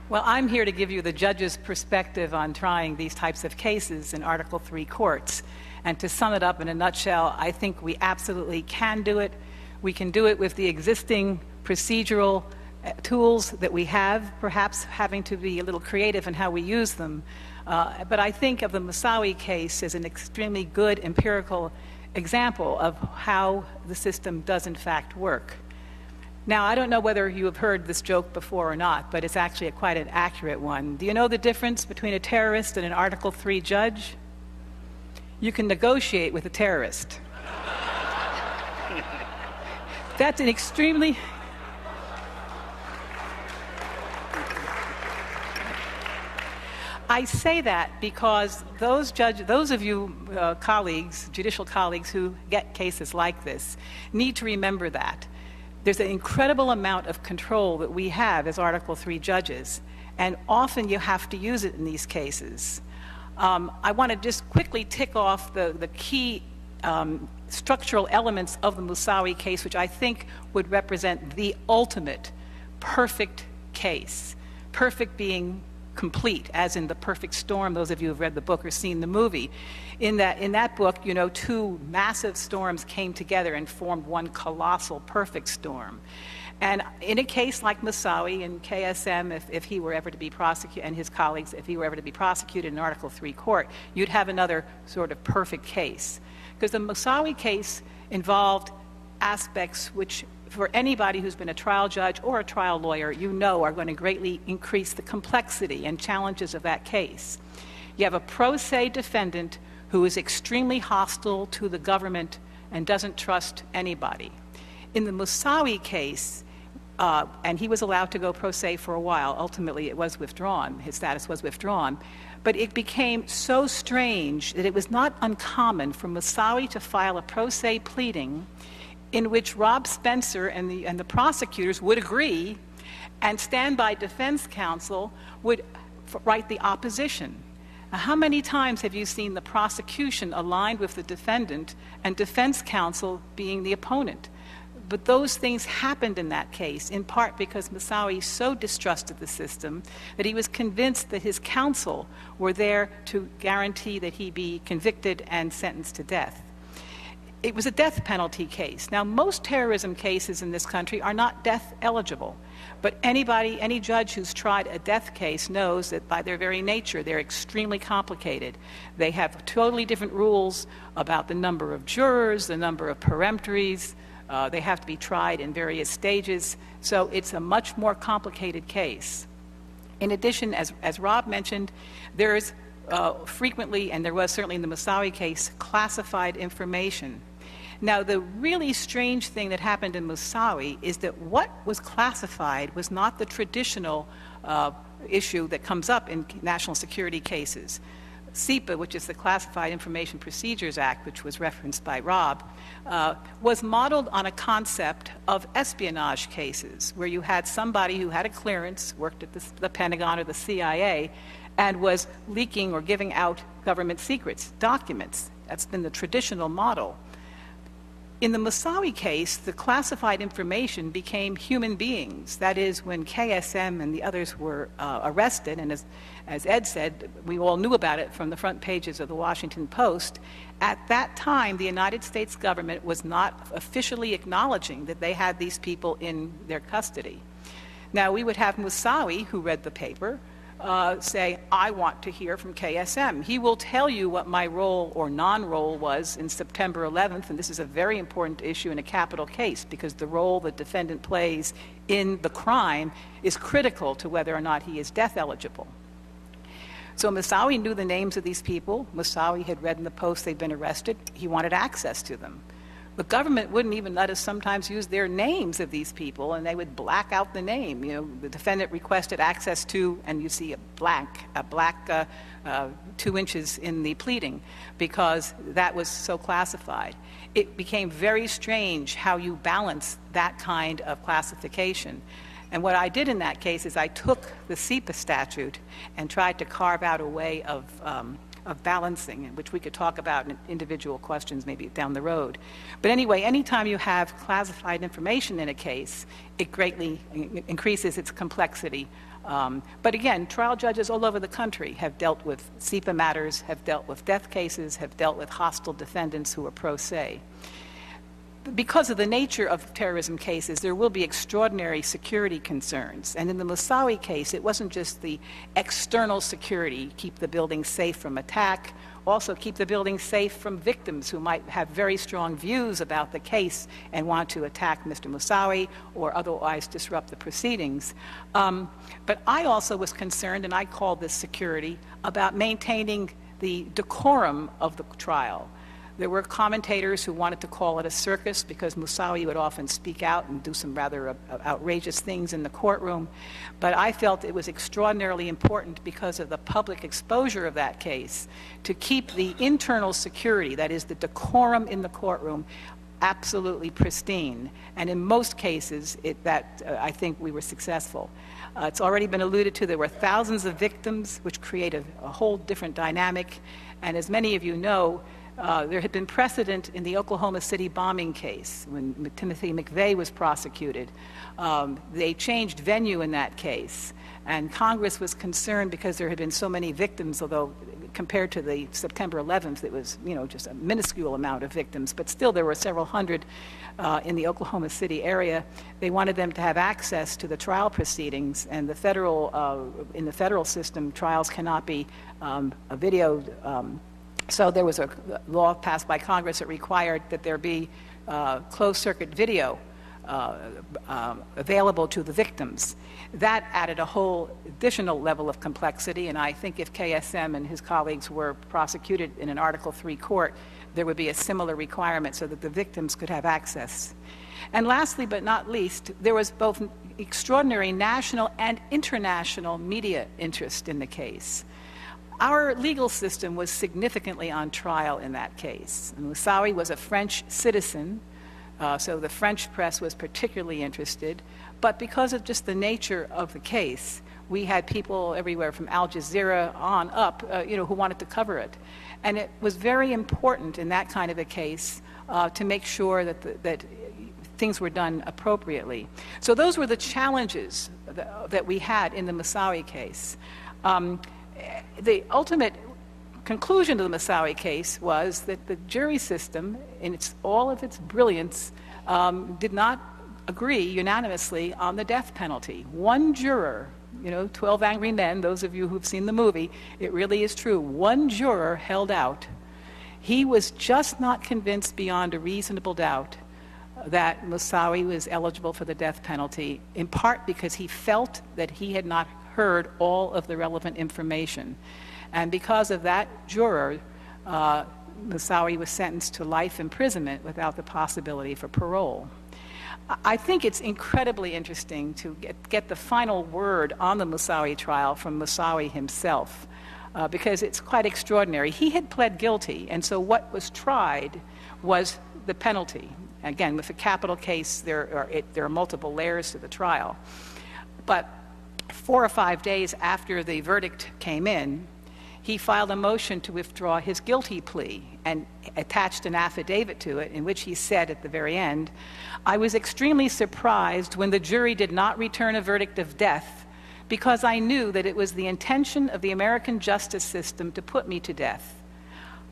Well, I'm here to give you the judge's perspective on trying these types of cases in Article III courts. And to sum it up in a nutshell, I think we absolutely can do it. We can do it with the existing procedural tools that we have, perhaps having to be a little creative in how we use them. But I think of the Moussaoui case as an extremely good empirical example of how the system does in fact work. Now, I don't know whether you have heard this joke before or not, but it's actually quite an accurate one. Do you know the difference between a terrorist and an Article III judge? You can negotiate with a terrorist. That's an extremely... I say that because those of you colleagues, judicial colleagues who get cases like this, need to remember that. There's an incredible amount of control that we have as Article III judges, and often you have to use it in these cases. I want to just quickly tick off the key structural elements of the Moussaoui case, which I think would represent the ultimate perfect case. Perfect being complete, as in The Perfect Storm, those of you who have read the book or seen the movie. In that book, you know, two massive storms came together and formed one colossal perfect storm. And in a case like Moussaoui and KSM, if he were ever to be prosecuted, and his colleagues, if he were ever to be prosecuted in Article III court, you'd have another sort of perfect case. Because the Moussaoui case involved aspects which, for anybody who's been a trial judge or a trial lawyer, you know are going to greatly increase the complexity and challenges of that case. You have a pro se defendant who is extremely hostile to the government and doesn't trust anybody. In the Moussaoui case, and he was allowed to go pro se for a while, ultimately it was withdrawn, his status was withdrawn, but it became so strange that it was not uncommon for Moussaoui to file a pro se pleading in which Rob Spencer and the prosecutors would agree, and standby defense counsel would write the opposition. Now, how many times have you seen the prosecution aligned with the defendant and defense counsel being the opponent? But those things happened in that case, in part because Moussaoui so distrusted the system that he was convinced that his counsel were there to guarantee that he be convicted and sentenced to death. It was a death penalty case. Now, most terrorism cases in this country are not death eligible, but any judge who's tried a death case knows that by their very nature, they're extremely complicated. They have totally different rules about the number of jurors, the number of peremptories. They have to be tried in various stages, so it's a much more complicated case. In addition, as Rob mentioned, there's frequently, and there was certainly in the Moussaoui case, classified information. Now, the really strange thing that happened in Moussaoui is that what was classified was not the traditional issue that comes up in national security cases. CSPA, which is the Classified Information Procedures Act, which was referenced by Rob, was modeled on a concept of espionage cases, where you had somebody who had a clearance, worked at the Pentagon or the CIA, and was leaking or giving out government secrets, documents. That's been the traditional model. In the Moussaoui case, the classified information became human beings. That is, when KSM and the others were arrested, and as Ed said, we all knew about it from the front pages of the Washington Post. At that time, the United States government was not officially acknowledging that they had these people in their custody. Now, we would have Moussaoui, who read the paper, say, I want to hear from KSM. He will tell you what my role or non-role was in September 11th, and this is a very important issue in a capital case because the role the defendant plays in the crime is critical to whether or not he is death eligible. So Moussaoui knew the names of these people. Moussaoui had read in the Post they'd been arrested. He wanted access to them. The government wouldn't even let us sometimes use their names of these people, and they would black out the name. You know, the defendant requested access to, and you see a black 2 inches in the pleading, because that was so classified. It became very strange how you balance that kind of classification. And what I did in that case is I took the CSPA statute and tried to carve out a way of balancing, which we could talk about in individual questions maybe down the road. But anyway, anytime you have classified information in a case, it greatly increases its complexity. But again, trial judges all over the country have dealt with CSPA matters, have dealt with death cases, have dealt with hostile defendants who are pro se. Because of the nature of terrorism cases, there will be extraordinary security concerns. And in the Moussaoui case, it wasn't just the external security, keep the building safe from attack, also keep the building safe from victims who might have very strong views about the case and want to attack Mr. Moussaoui or otherwise disrupt the proceedings. But I also was concerned, and I called this security, about maintaining the decorum of the trial. There were commentators who wanted to call it a circus because Moussaoui would often speak out and do some rather outrageous things in the courtroom. But I felt it was extraordinarily important because of the public exposure of that case to keep the internal security, that is the decorum in the courtroom, absolutely pristine. And in most cases, I think we were successful. It's already been alluded to, there were thousands of victims, which create a whole different dynamic. And as many of you know, there had been precedent in the Oklahoma City bombing case when Timothy McVeigh was prosecuted. They changed venue in that case, and Congress was concerned because there had been so many victims, although compared to the September 11th, it was, just a minuscule amount of victims, but still there were several hundred in the Oklahoma City area. They wanted them to have access to the trial proceedings, and in the federal system, trials cannot be videoed. So there was a law passed by Congress that required that there be closed-circuit video available to the victims. That added a whole additional level of complexity, and I think if KSM and his colleagues were prosecuted in an Article III court, there would be a similar requirement so that the victims could have access. And lastly, but not least, there was both extraordinary national and international media interest in the case. Our legal system was significantly on trial in that case. Moussaoui was a French citizen, so the French press was particularly interested. But because of just the nature of the case, we had people everywhere from Al Jazeera on up, who wanted to cover it. And it was very important in that kind of a case to make sure that things were done appropriately. So those were the challenges that we had in the Moussaoui case. The ultimate conclusion to the Moussaoui case was that the jury system, in all of its brilliance, did not agree unanimously on the death penalty. One juror, 12 Angry Men, those of you who've seen the movie, it really is true. One juror held out. He was just not convinced beyond a reasonable doubt that Moussaoui was eligible for the death penalty, in part because he felt that he had not heard all of the relevant information. And because of that juror, Moussaoui was sentenced to life imprisonment without the possibility for parole. I think it's incredibly interesting to get the final word on the Moussaoui trial from Moussaoui himself, because it's quite extraordinary. He had pled guilty, and so what was tried was the penalty. Again, with a capital case, there are multiple layers to the trial. But 4 or 5 days after the verdict came in, he filed a motion to withdraw his guilty plea and attached an affidavit to it in which he said at the very end, "I was extremely surprised when the jury did not return a verdict of death because I knew that it was the intention of the American justice system to put me to death.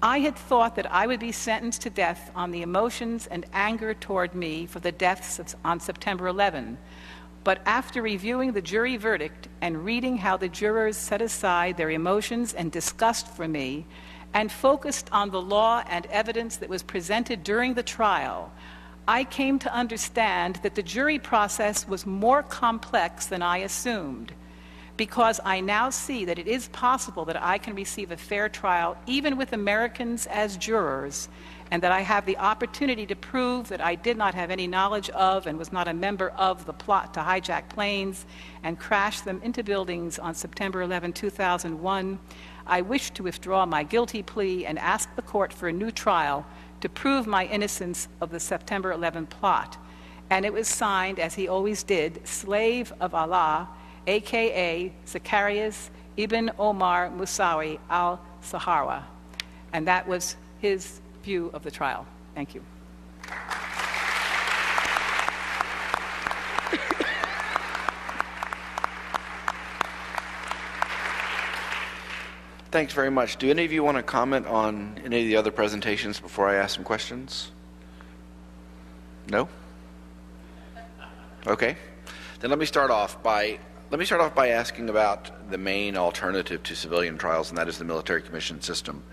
I had thought that I would be sentenced to death on the emotions and anger toward me for the deaths on September 11. But after reviewing the jury verdict and reading how the jurors set aside their emotions and disgust for me and focused on the law and evidence that was presented during the trial, I came to understand that the jury process was more complex than I assumed, because I now see that it is possible that I can receive a fair trial even with Americans as jurors, and that I have the opportunity to prove that I did not have any knowledge of and was not a member of the plot to hijack planes and crash them into buildings on September 11, 2001. I wish to withdraw my guilty plea and ask the court for a new trial to prove my innocence of the September 11 plot." And it was signed, as he always did, Slave of Allah, a.k.a. Zacharias ibn Omar Moussaoui al-Sahrawi. And that was his view of the trial. Thank you. Thanks very much. Do any of you want to comment on any of the other presentations before I ask some questions? No? Okay. Then let me start off by asking about the main alternative to civilian trials, and that is the military commission system.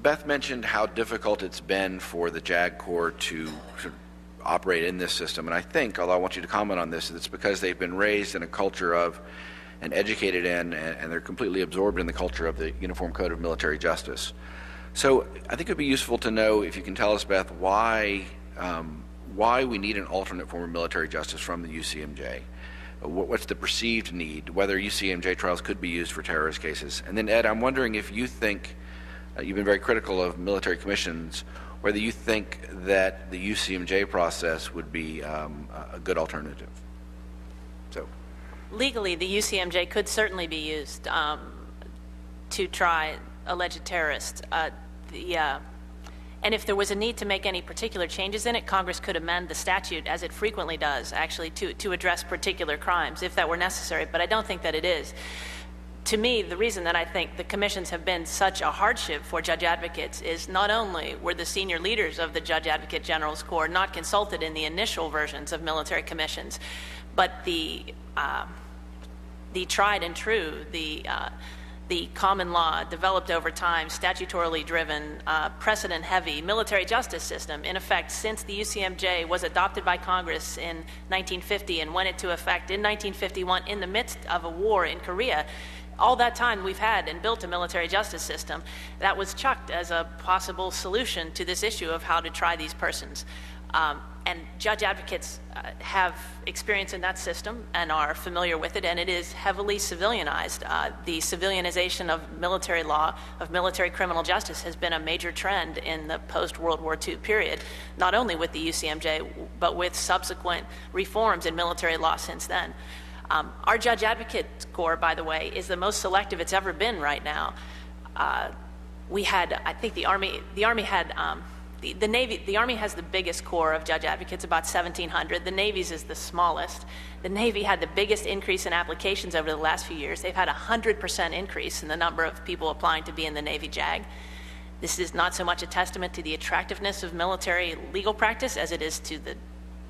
Beth mentioned how difficult it's been for the JAG Corps to operate in this system, and I think, although I want you to comment on this, it's because they've been raised in a culture of and educated in, and they're completely absorbed in the culture of the Uniform Code of Military Justice. So I think it would be useful to know if you can tell us, Beth, why we need an alternate form of military justice from the UCMJ. What's the perceived need, whether UCMJ trials could be used for terrorist cases. And then, Ed, I'm wondering if you think, you've been very critical of military commissions, whether you think that the UCMJ process would be a good alternative. So, Legally, the UCMJ could certainly be used to try alleged terrorists. And if there was a need to make any particular changes in it, Congress could amend the statute, as it frequently does, actually, to address particular crimes, if that were necessary. But I don't think that it is. To me, the reason that I think the commissions have been such a hardship for judge advocates is not only were the senior leaders of the Judge Advocate General's Corps not consulted in the initial versions of military commissions, but the tried and true, the common law, developed over time, statutorily driven, precedent-heavy military justice system, in effect, since the UCMJ was adopted by Congress in 1950 and went into effect in 1951 in the midst of a war in Korea. All that time we've had and built a military justice system that was chucked as a possible solution to this issue of how to try these persons. And judge advocates have experience in that system and are familiar with it, and it is heavily civilianized. The civilianization of military law, of military criminal justice, has been a major trend in the post-World War II period, not only with the UCMJ, but with subsequent reforms in military law since then. Our Judge Advocate Corps, by the way, is the most selective it's ever been right now. We had, I think the Army had, the Navy, the Army has the biggest corps of judge advocates, about 1,700. The Navy's is the smallest. The Navy had the biggest increase in applications over the last few years. They've had a 100% increase in the number of people applying to be in the Navy JAG. This is not so much a testament to the attractiveness of military legal practice as it is to the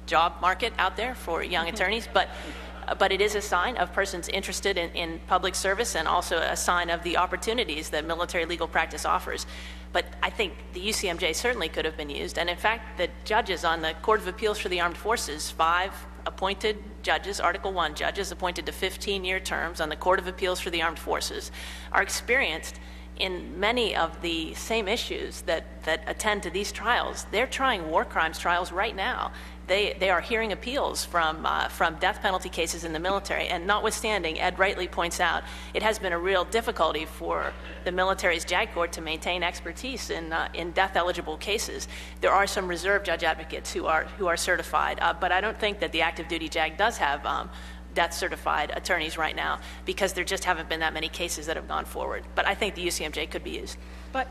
job market out there for young attorneys, but it is a sign of persons interested in public service and also a sign of the opportunities that military legal practice offers. But I think the UCMJ certainly could have been used. And in fact, the judges on the Court of Appeals for the Armed Forces, 5 appointed judges, Article I judges appointed to 15-year terms on the Court of Appeals for the Armed Forces, are experienced in many of the same issues that attend to these trials. They're trying war crimes trials right now. They are hearing appeals from death penalty cases in the military, and notwithstanding, Ed rightly points out, it has been a real difficulty for the military's JAG Court to maintain expertise in death-eligible cases. There are some reserve judge advocates who are certified, but I don't think that the active duty JAG does have death-certified attorneys right now, because there just haven't been that many cases that have gone forward. But I think the UCMJ could be used. But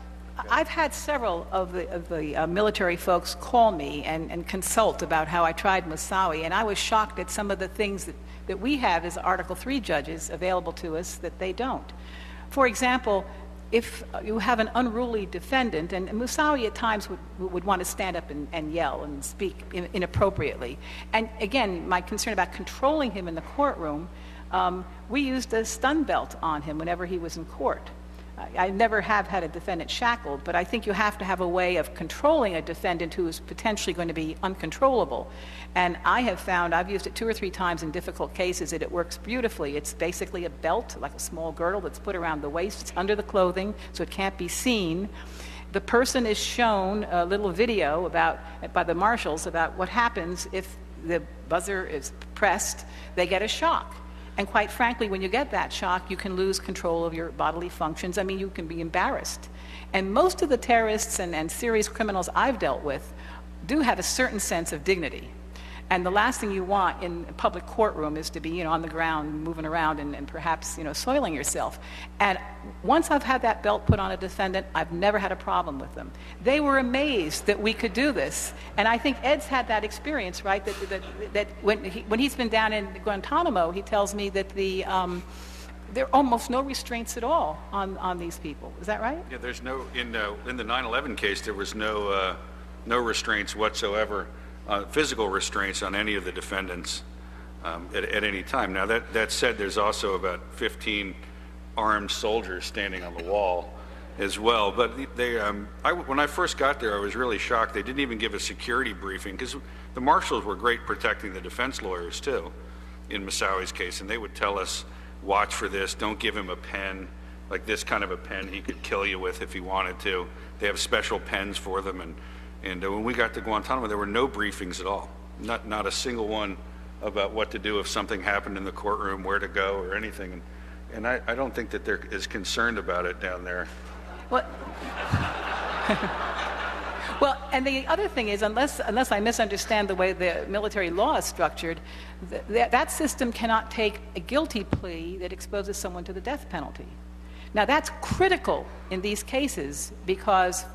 I've had several of the military folks call me and consult about how I tried Moussaoui, and I was shocked at some of the things that we have as Article III judges available to us that they don't. For example, if you have an unruly defendant, and Moussaoui at times would want to stand up and yell and speak inappropriately. And again, my concern about controlling him in the courtroom, we used a stun belt on him whenever he was in court. I never have had a defendant shackled, but I think you have to have a way of controlling a defendant who is potentially going to be uncontrollable. And I have found, I've used it 2 or 3 times in difficult cases, and it works beautifully. It's basically a belt, like a small girdle that's put around the waist. It's under the clothing, so it can't be seen. The person is shown a little video by the marshals about what happens if the buzzer is pressed. They get a shock. And quite frankly, when you get that shock, you can lose control of your bodily functions. I mean, you can be embarrassed. And most of the terrorists and serious criminals I've dealt with do have a certain sense of dignity. And the last thing you want in a public courtroom is to be, on the ground, moving around and perhaps, soiling yourself. And once I've had that belt put on a defendant, I've never had a problem with them. They were amazed that we could do this. And I think Ed's had that experience, right? That when he's been down in Guantanamo, he tells me that there are almost no restraints at all on these people. Is that right? Yeah, there's no, in the 9/11 case, there was no restraints whatsoever. Physical restraints on any of the defendants at any time. Now, that said, there's also about 15 armed soldiers standing on the wall as well. But when I first got there, I was really shocked. They didn't even give a security briefing, because the marshals were great protecting the defense lawyers, too, in Moussaoui's case. And they would tell us, watch for this, don't give him a pen, like this kind of a pen he could kill you with if he wanted to. they have special pens for them. And when we got to Guantanamo, there were no briefings at all, not a single one about what to do if something happened in the courtroom, where to go, or anything. And I don't think that they're as concerned about it down there. Well, well, and the other thing is, unless I misunderstand the way the military law is structured, that system cannot take a guilty plea that exposes someone to the death penalty. Now, that's critical in these cases because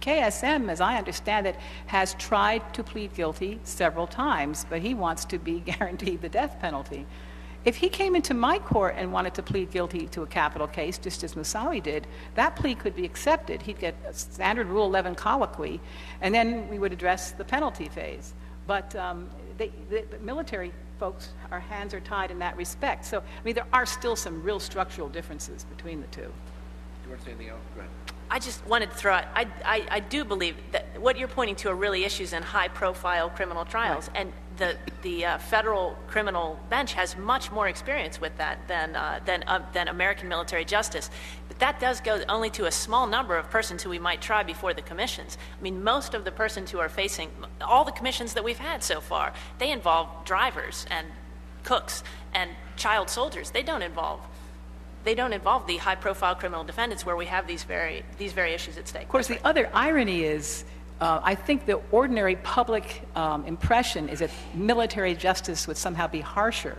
KSM, as I understand it, has tried to plead guilty several times, but he wants to be guaranteed the death penalty. If he came into my court and wanted to plead guilty to a capital case, just as Moussaoui did, that plea could be accepted. He'd get a standard Rule 11 colloquy, and then we would address the penalty phase. But the military folks, our hands are tied in that respect. So, I mean, there are still some real structural differences between the two. Do you want to say anything else? Go ahead. I just wanted to throw out, I do believe that what you're pointing to are really issues in high-profile criminal trials, and the federal criminal bench has much more experience with that than American military justice. But that does go only to a small number of persons who we might try before the commissions. I mean, most of the persons who are facing, all the commissions that we've had so far, they involve drivers and cooks and child soldiers. They don't involve the high-profile criminal defendants where we have these very issues at stake. Of course, the other irony is, I think the ordinary public impression is that military justice would somehow be harsher.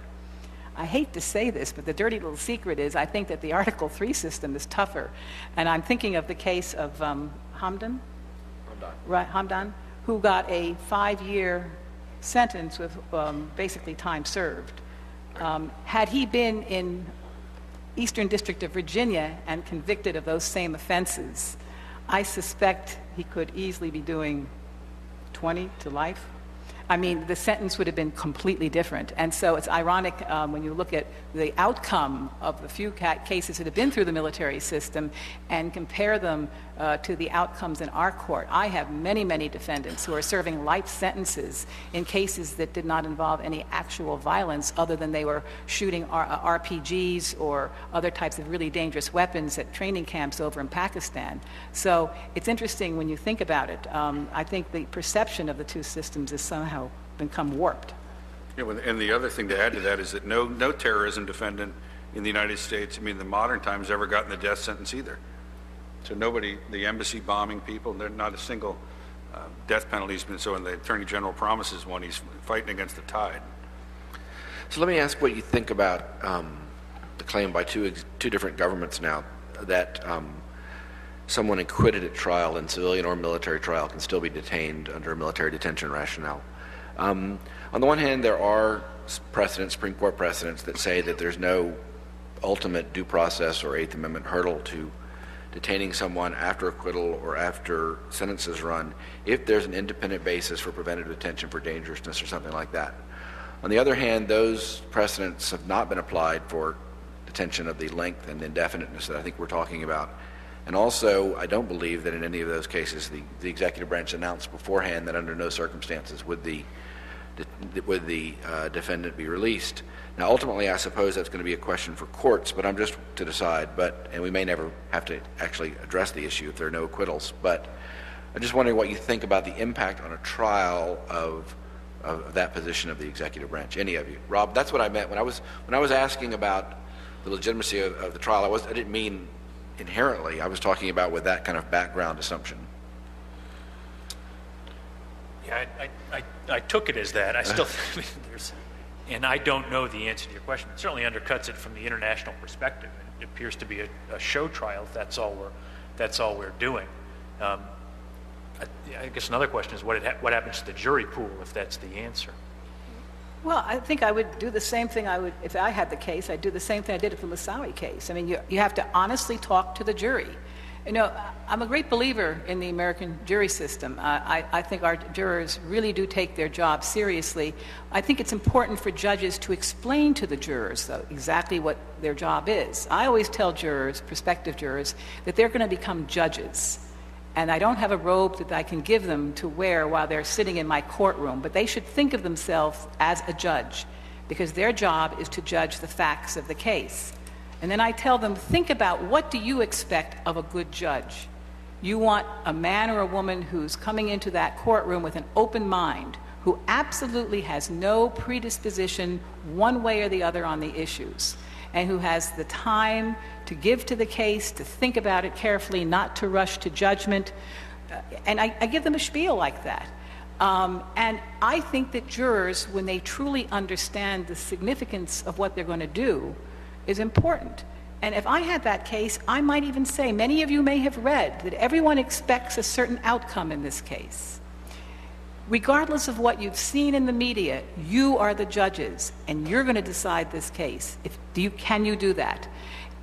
I hate to say this, but the dirty little secret is I think that the Article 3 system is tougher. And I'm thinking of the case of Hamdan, who got a 5-year sentence with basically time served. Had he been in Eastern District of Virginia and convicted of those same offenses, I suspect he could easily be doing 20 to life. I mean, the sentence would have been completely different. And so it's ironic when you look at the outcome of the few cases that have been through the military system and compare them to the outcomes in our court. I have many, many defendants who are serving life sentences in cases that did not involve any actual violence other than they were shooting RPGs or other types of really dangerous weapons at training camps over in Pakistan. So it's interesting when you think about it. I think the perception of the two systems has somehow become warped. Yeah, and the other thing to add to that is that no terrorism defendant in the United States, I mean, the modern times, ever gotten the death sentence either. So nobody, the embassy bombing people, not a single death penalty has been. So when the Attorney General promises one, he's fighting against the tide. So let me ask what you think about the claim by two different governments now that someone acquitted at trial in civilian or military trial can still be detained under a military detention rationale. On the one hand, there are precedents, Supreme Court precedents, that say that there's no ultimate due process or Eighth Amendment hurdle to detaining someone after acquittal or after sentence is run if there's an independent basis for preventative detention for dangerousness or something like that. On the other hand, those precedents have not been applied for detention of the length and indefiniteness that I think we're talking about. And also, I don't believe that in any of those cases the executive branch announced beforehand that under no circumstances would the defendant be released. Now, ultimately, I suppose that's going to be a question for courts, but I'm just to decide. And we may never have to actually address the issue if there are no acquittals. But I'm just wondering what you think about the impact on a trial of that position of the executive branch. Any of you, Rob? That's what I meant when I was asking about the legitimacy of the trial. I didn't mean inherently. I was talking about with that kind of background assumption. Yeah, I took it as that. I still think and I don't know the answer to your question. It certainly undercuts it from the international perspective. It appears to be a show trial if that's all we're doing. I guess another question is what happens to the jury pool if that's the answer? Well, I think I would do the same thing if I had the case. I'd do the same thing I did with the Moussaoui case. I mean, you have to honestly talk to the jury. You know, I'm a great believer in the American jury system. I think our jurors really do take their job seriously. I think it's important for judges to explain to the jurors, though, exactly what their job is. I always tell jurors, prospective jurors, that they're going to become judges. And I don't have a robe that I can give them to wear while they're sitting in my courtroom, but they should think of themselves as a judge, because their job is to judge the facts of the case. And then I tell them, think about what do you expect of a good judge? You want a man or a woman who's coming into that courtroom with an open mind, who absolutely has no predisposition one way or the other on the issues, and who has the time to give to the case, to think about it carefully, not to rush to judgment. And I give them a spiel like that. And I think that jurors, when they truly understand the significance of what they're going to do, is important. And if I had that case, I might even say, many of you may have read that everyone expects a certain outcome in this case. Regardless of what you've seen in the media, you are the judges, and you're going to decide this case. Can you do that?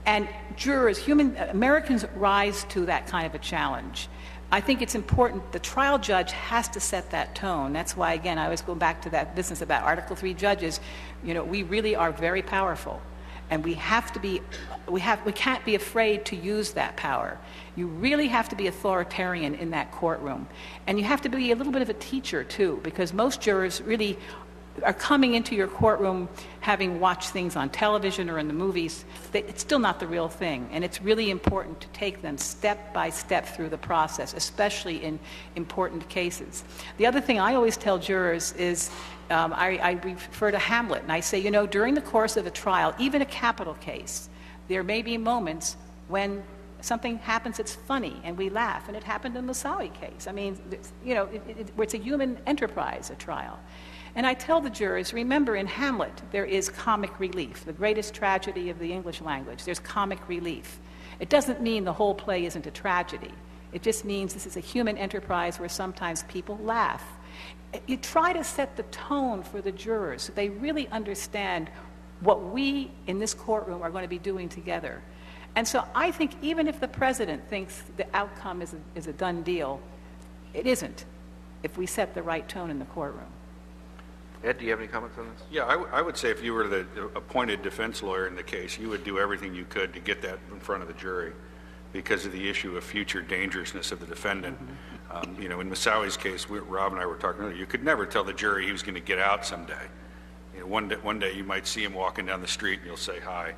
And jurors, Americans rise to that kind of a challenge. I think it's important. The trial judge has to set that tone. That's why, again, I always go back to that business about Article III judges. We really are very powerful. And we can't be afraid to use that power. You really have to be authoritarian in that courtroom. And you have to be a little bit of a teacher, too, because most jurors really are coming into your courtroom having watched things on television or in the movies. It's still not the real thing. And it's really important to take them step by step through the process, especially in important cases. The other thing I always tell jurors is, I refer to Hamlet, and I say, during the course of a trial, even a capital case, there may be moments when something happens that's funny and we laugh, and it happened in the Moussaoui case. I mean, it's a human enterprise, a trial. And I tell the jurors, remember, in Hamlet, there is comic relief, the greatest tragedy of the English language. There's comic relief. It doesn't mean the whole play isn't a tragedy. It just means this is a human enterprise where sometimes people laugh. You try to set the tone for the jurors so they really understand what we in this courtroom are going to be doing together. And so I think even if the president thinks the outcome is a done deal, it isn't if we set the right tone in the courtroom. Ed, do you have any comments on this? Yeah, I would say if you were the appointed defense lawyer in the case, you would do everything you could to get that in front of the jury because of the issue of future dangerousness of the defendant. In Moussaoui's case, Rob and I were talking earlier, you could never tell the jury he was going to get out someday. One day you might see him walking down the street and you'll say hi.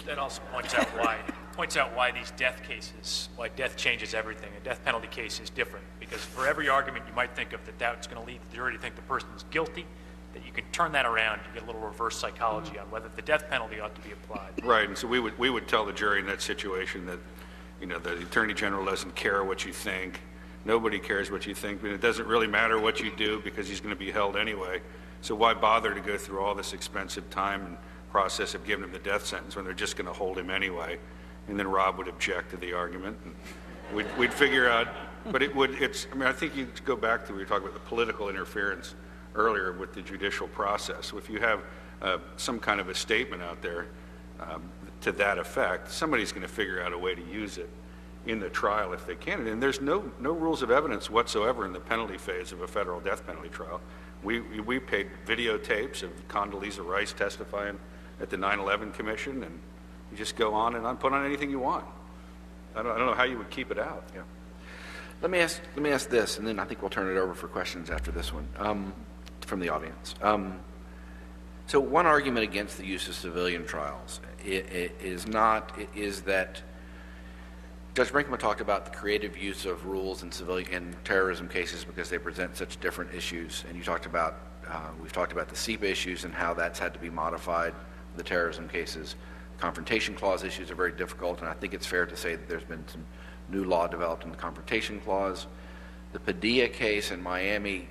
That also points out why these death cases, why death changes everything. A death penalty case is different because for every argument you might think of that's going to lead the jury to think the person is guilty, that you can turn that around. You get a little reverse psychology on whether the death penalty ought to be applied. Right, and so we would tell the jury in that situation that the Attorney General doesn't care what you think. Nobody cares what you think, but it doesn't really matter what you do because he's going to be held anyway. So why bother to go through all this expensive time and process of giving him the death sentence when they're just going to hold him anyway? And then Rob would object to the argument, and we'd figure out. But I think you go back to we were talking about the political interference earlier with the judicial process. So if you have some kind of a statement out there to that effect, somebody's going to figure out a way to use it in the trial if they can. And there's no rules of evidence whatsoever in the penalty phase of a federal death penalty trial. We paid videotapes of Condoleezza Rice testifying at the 9/11 Commission, and you just go on and on, put on anything you want. I don't know how you would keep it out. Yeah. Let me ask this, and then I think we'll turn it over for questions after this one from the audience. So one argument against the use of civilian trials is that Judge Brinkman talked about the creative use of rules in terrorism cases because they present such different issues, and we've talked about the CSPA issues and how that's had to be modified for the terrorism cases. Confrontation clause issues are very difficult, and I think it's fair to say that there's been some new law developed in the confrontation clause. The Padilla case in Miami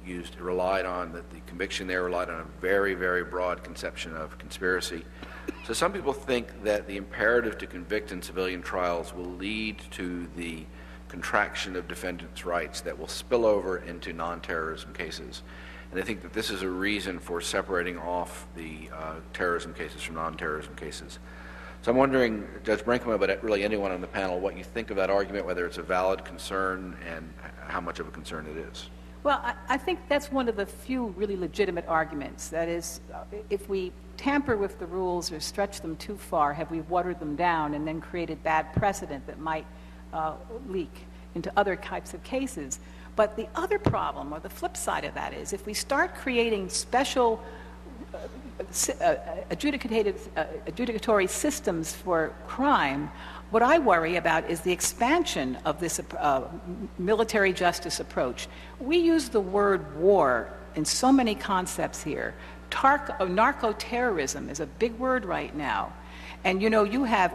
the conviction there relied on a very, very broad conception of conspiracy. So some people think that the imperative to convict in civilian trials will lead to the contraction of defendants' rights that will spill over into non-terrorism cases. And I think that this is a reason for separating off the terrorism cases from non-terrorism cases. So I'm wondering, Judge Brinkman, but really anyone on the panel, what you think of that argument, whether it's a valid concern and how much of a concern it is. Well, I think that's one of the few really legitimate arguments. That is, if we tamper with the rules or stretch them too far, have we watered them down and then created bad precedent that might leak into other types of cases? But the other problem, or the flip side of that, is if we start creating special adjudicatory systems for crime, what I worry about is the expansion of this military justice approach. We use the word war in so many concepts here. Narco-terrorism is a big word right now. And you have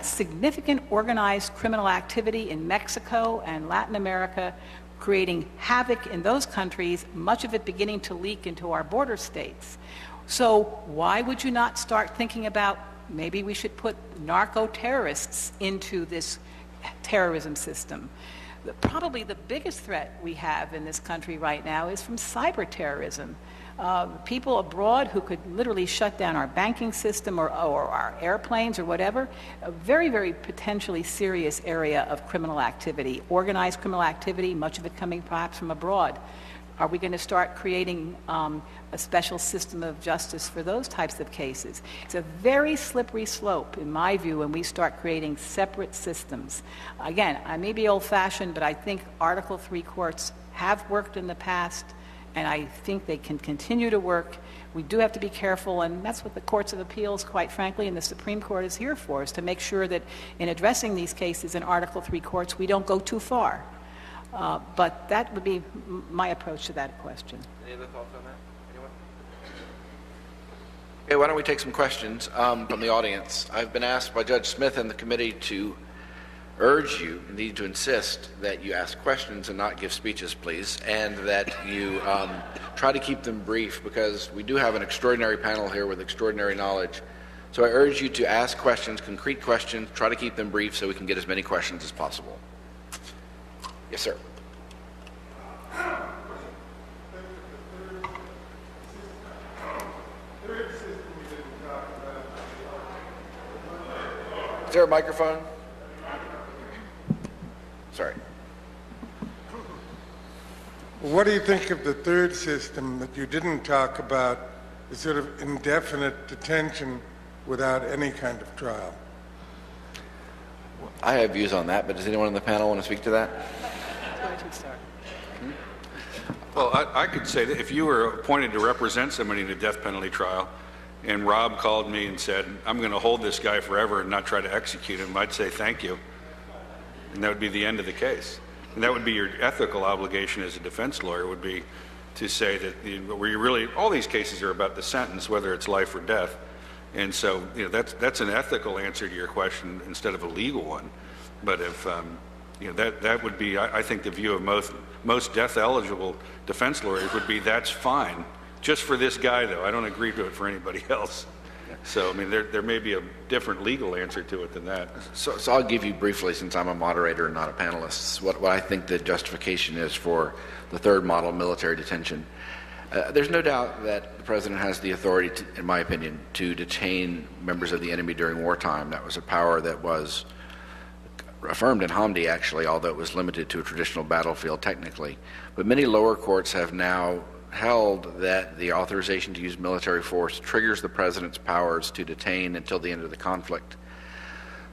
significant organized criminal activity in Mexico and Latin America, creating havoc in those countries, much of it beginning to leak into our border states. So why would you not start thinking about maybe we should put narco-terrorists into this terrorism system? Probably the biggest threat we have in this country right now is from cyber terrorism. People abroad who could literally shut down our banking system or our airplanes or whatever. A very, very potentially serious area of criminal activity, organized criminal activity, much of it coming perhaps from abroad. Are we going to start creating a special system of justice for those types of cases? It's a very slippery slope, in my view, when we start creating separate systems. Again, I may be old-fashioned, but I think Article III courts have worked in the past, and I think they can continue to work. We do have to be careful, and that's what the courts of appeals, quite frankly, and the Supreme Court is here for, is to make sure that in addressing these cases in Article III courts, we don't go too far. But that would be my approach to that question. Any other thoughts on that? Anyone? Okay, why don't we take some questions from the audience. I've been asked by Judge Smith and the committee to urge you, indeed to insist, that you ask questions and not give speeches, please, and that you try to keep them brief, because we do have an extraordinary panel here with extraordinary knowledge. So I urge you to ask questions, concrete questions, try to keep them brief so we can get as many questions as possible. Yes, sir. Is there a microphone? Sorry. What do you think of the third system that you didn't talk about, the sort of indefinite detention without any kind of trial? I have views on that, but does anyone on the panel want to speak to that? Well, I could say that if you were appointed to represent somebody in a death penalty trial, and Rob called me and said, I'm going to hold this guy forever and not try to execute him, I'd say thank you. And that would be the end of the case. And that would be your ethical obligation as a defense lawyer, would be to say that where you really, all these cases are about the sentence, whether it's life or death. And so, that's an ethical answer to your question instead of a legal one. But if, that would be, I think the view of most death-eligible defense lawyers would be, that's fine. Just for this guy, though. I don't agree to it for anybody else. So, I mean, there may be a different legal answer to it than that. So I'll give you briefly, since I'm a moderator and not a panelist, what I think the justification is for the third model, military detention. There's no doubt that the president has the authority, in my opinion, to detain members of the enemy during wartime. That was a power that was affirmed in Hamdi, actually, although it was limited to a traditional battlefield technically. But many lower courts have now held that the authorization to use military force triggers the president's powers to detain until the end of the conflict.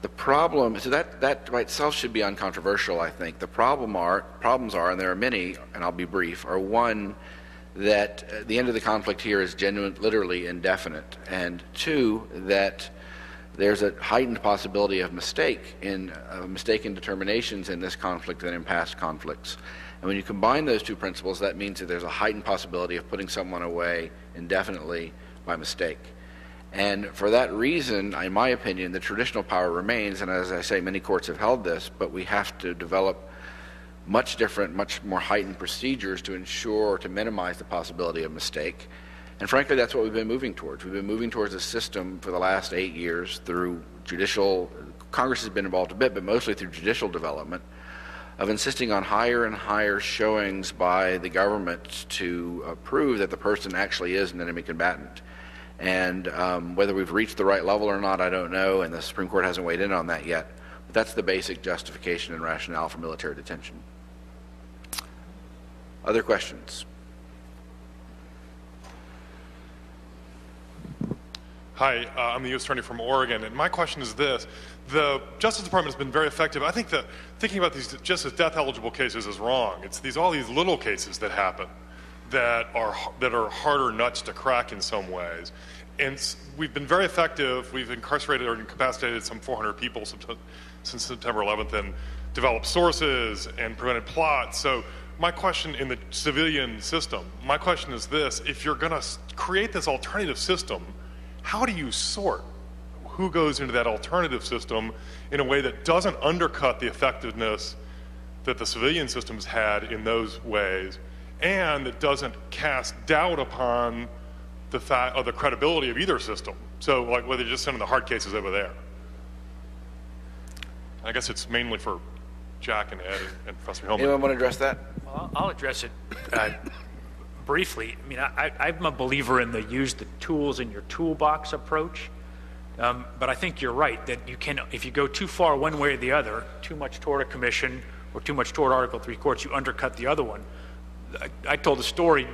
The problem, so that by itself should be uncontroversial, I think. The problems are, and there are many, and I'll be brief, are one, that the end of the conflict here is literally indefinite, and two, that there's a heightened possibility of mistaken determinations in this conflict than in past conflicts. And when you combine those two principles, that means that there's a heightened possibility of putting someone away indefinitely by mistake. And for that reason, in my opinion, the traditional power remains, and as I say, many courts have held this, but we have to develop much different, much more heightened procedures to ensure, to minimize the possibility of mistake. And frankly, that's what we've been moving towards. We've been moving towards a system for the last 8 years through judicial, Congress has been involved a bit, but mostly through judicial development, of insisting on higher and higher showings by the government to prove that the person actually is an enemy combatant. And whether we've reached the right level or not, I don't know, and the Supreme Court hasn't weighed in on that yet. But that's the basic justification and rationale for military detention. Other questions? Hi, I'm the U.S. Attorney from Oregon, and my question is this. The Justice Department has been very effective. I think that thinking about these just as death-eligible cases is wrong. It's all these little cases that happen that are harder nuts to crack in some ways. And we've been very effective. We've incarcerated or incapacitated some 400 people since September 11th and developed sources and prevented plots. So my question in the civilian system, my question is this: if you're going to create this alternative system, how do you sort who goes into that alternative system in a way that doesn't undercut the effectiveness that the civilian systems had in those ways, and that doesn't cast doubt upon the fact of the credibility of either system? So, like, whether you're just sending the hard cases over there. I guess it's mainly for Jack and Ed and Professor Hillman. Anyone want to address that? Well, I'll address it briefly. I mean, I'm a believer in the use the tools in your toolbox approach. But I think you're right that you can, if you go too far one way or the other, too much toward a commission or too much toward Article III courts, you undercut the other one. I told a story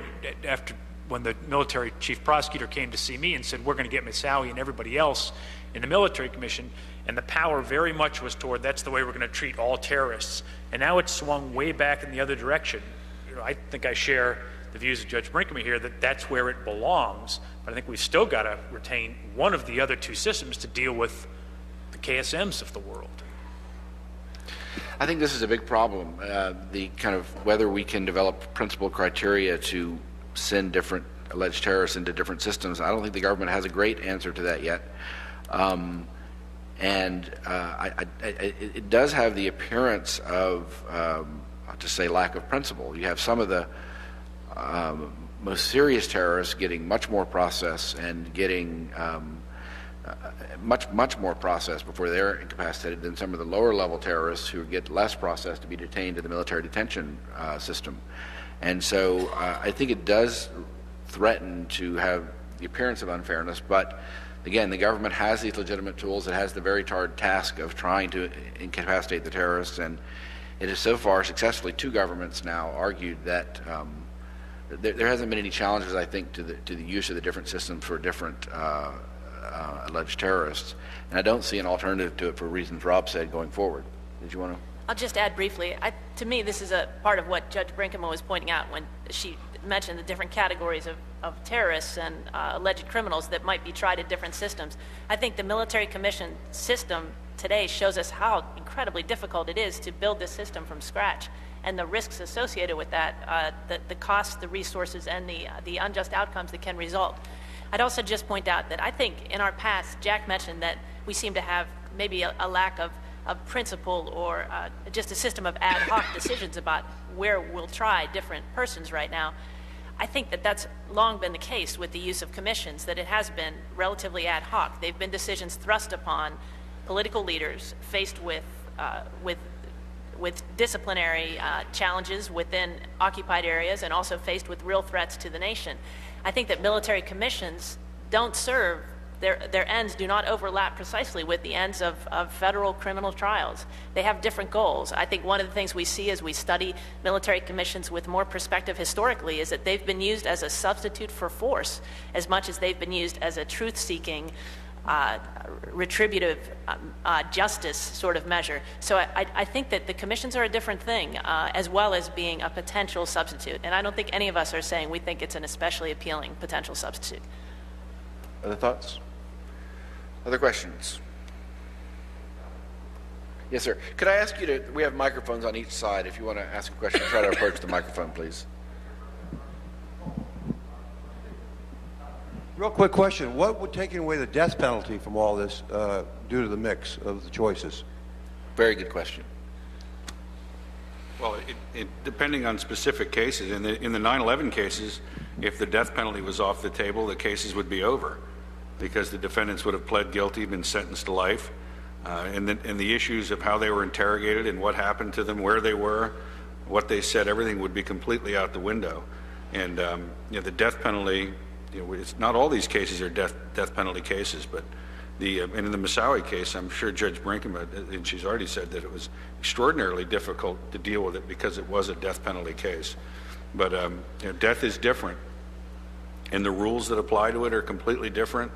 after when the military chief prosecutor came to see me and said, we're going to get Ms. Howie and everybody else in the military commission, and the power very much was toward that's the way we're going to treat all terrorists. And now it's swung way back in the other direction. You know, I think I share the views of Judge Brinkman here that that's where it belongs, but I think we've still got to retain one of the other two systems to deal with the KSMs of the world. I think this is a big problem, the kind of whether we can develop principal criteria to send different alleged terrorists into different systems. I don't think the government has a great answer to that yet. It does have the appearance of, to say, lack of principle. You have some of the most serious terrorists getting much more process and getting much more process before they're incapacitated than some of the lower level terrorists who get less process to be detained in the military detention system. And so I think it does threaten to have the appearance of unfairness, but again, the government has these legitimate tools. It has the very hard task of trying to incapacitate the terrorists, and it has so far successfully, two governments now argued that there hasn't been any challenges, I think, to the use of the different systems for different alleged terrorists. And I don't see an alternative to it for reasons Rob said going forward. Did you want to? I'll just add briefly. To me, this is a part of what Judge Brinkman was pointing out when she mentioned the different categories of terrorists and alleged criminals that might be tried in different systems. I think the military commission system today shows us how incredibly difficult it is to build this system from scratch, and the risks associated with that, the costs, the resources, and the unjust outcomes that can result. I'd also just point out that I think in our past, Jack mentioned that we seem to have maybe a lack of principle or just a system of ad hoc decisions about where we'll try different persons right now. I think that that's long been the case with the use of commissions, that it has been relatively ad hoc. They've been decisions thrust upon political leaders faced with disciplinary challenges within occupied areas and also faced with real threats to the nation. I think that military commissions don't serve, their ends do not overlap precisely with the ends of federal criminal trials. They have different goals. I think one of the things we see as we study military commissions with more perspective historically is that they've been used as a substitute for force as much as they've been used as a truth-seeking, retributive justice sort of measure. So I think that the commissions are a different thing, as well as being a potential substitute. And I don't think any of us are saying we think it's an especially appealing potential substitute. Other thoughts? Other questions? Yes, sir. Could I ask you to, we have microphones on each side. If you want to ask a question, try to approach the microphone, please. Real quick question. What would taking away the death penalty from all this do to the mix of the choices? Very good question. Well, depending on specific cases, in the 9/11 cases, if the death penalty was off the table, the cases would be over because the defendants would have pled guilty, been sentenced to life, and the issues of how they were interrogated and what happened to them, where they were, what they said, everything would be completely out the window. And the death penalty, it's not all these cases are death penalty cases, but and in the Moussaoui case, I'm sure Judge Brinkman, and she's already said that it was extraordinarily difficult to deal with it because it was a death penalty case. But death is different, and the rules that apply to it are completely different.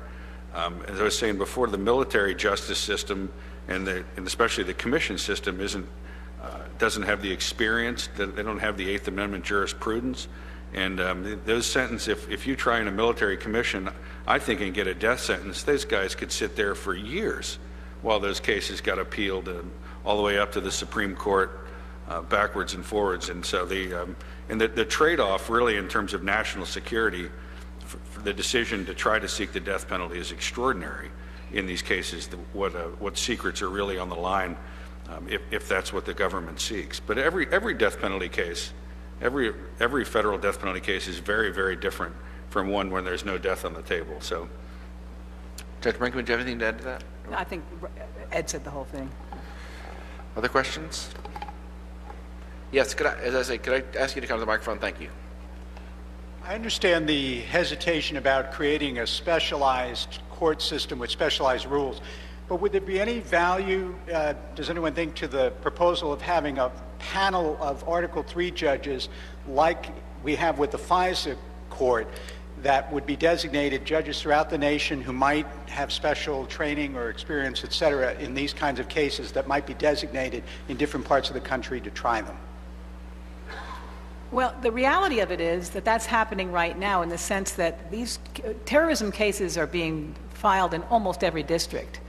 As I was saying before, the military justice system and especially the commission system doesn't have the experience. They don't have the Eighth Amendment jurisprudence, And those sentences, if you try in a military commission, I think, and get a death sentence, those guys could sit there for years while those cases got appealed all the way up to the Supreme Court, backwards and forwards. And so the trade-off really in terms of national security, for the decision to try to seek the death penalty is extraordinary in these cases, what secrets are really on the line if that's what the government seeks. But every death penalty case, every federal death penalty case is very, very different from one when there's no death on the table. So, Judge Brinkman, do you have anything to add to that? I think Ed said the whole thing. Other questions? Yes, could I ask you to come to the microphone? Thank you. I understand the hesitation about creating a specialized court system with specialized rules, but would there be any value, does anyone think, to the proposal of having a panel of Article 3 judges like we have with the FISA court that would be designated judges throughout the nation who might have special training or experience, et cetera, in these kinds of cases that might be designated in different parts of the country to try them? Well, the reality of it is that that's happening right now in the sense that these terrorism cases are being filed in almost every district.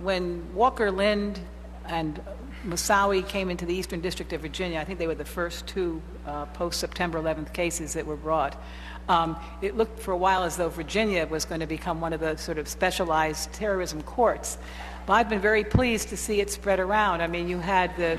When Walker Lind and Moussaoui came into the Eastern District of Virginia, I think they were the first two post-September 11th cases that were brought. It looked for a while as though Virginia was going to become one of the sort of specialized terrorism courts. But I've been very pleased to see it spread around. I mean, you had the...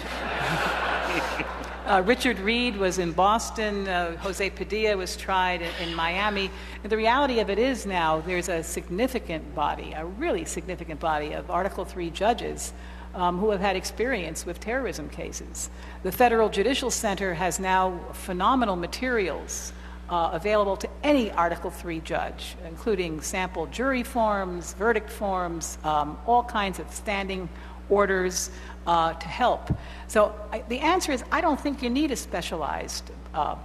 Richard Reed was in Boston, Jose Padilla was tried in Miami. And the reality of it is now there's a significant body, a really significant body of Article 3 judges who have had experience with terrorism cases. The Federal Judicial Center has now phenomenal materials available to any Article 3 judge, including sample jury forms, verdict forms, all kinds of standing orders to help. So the answer is I don't think you need a specialized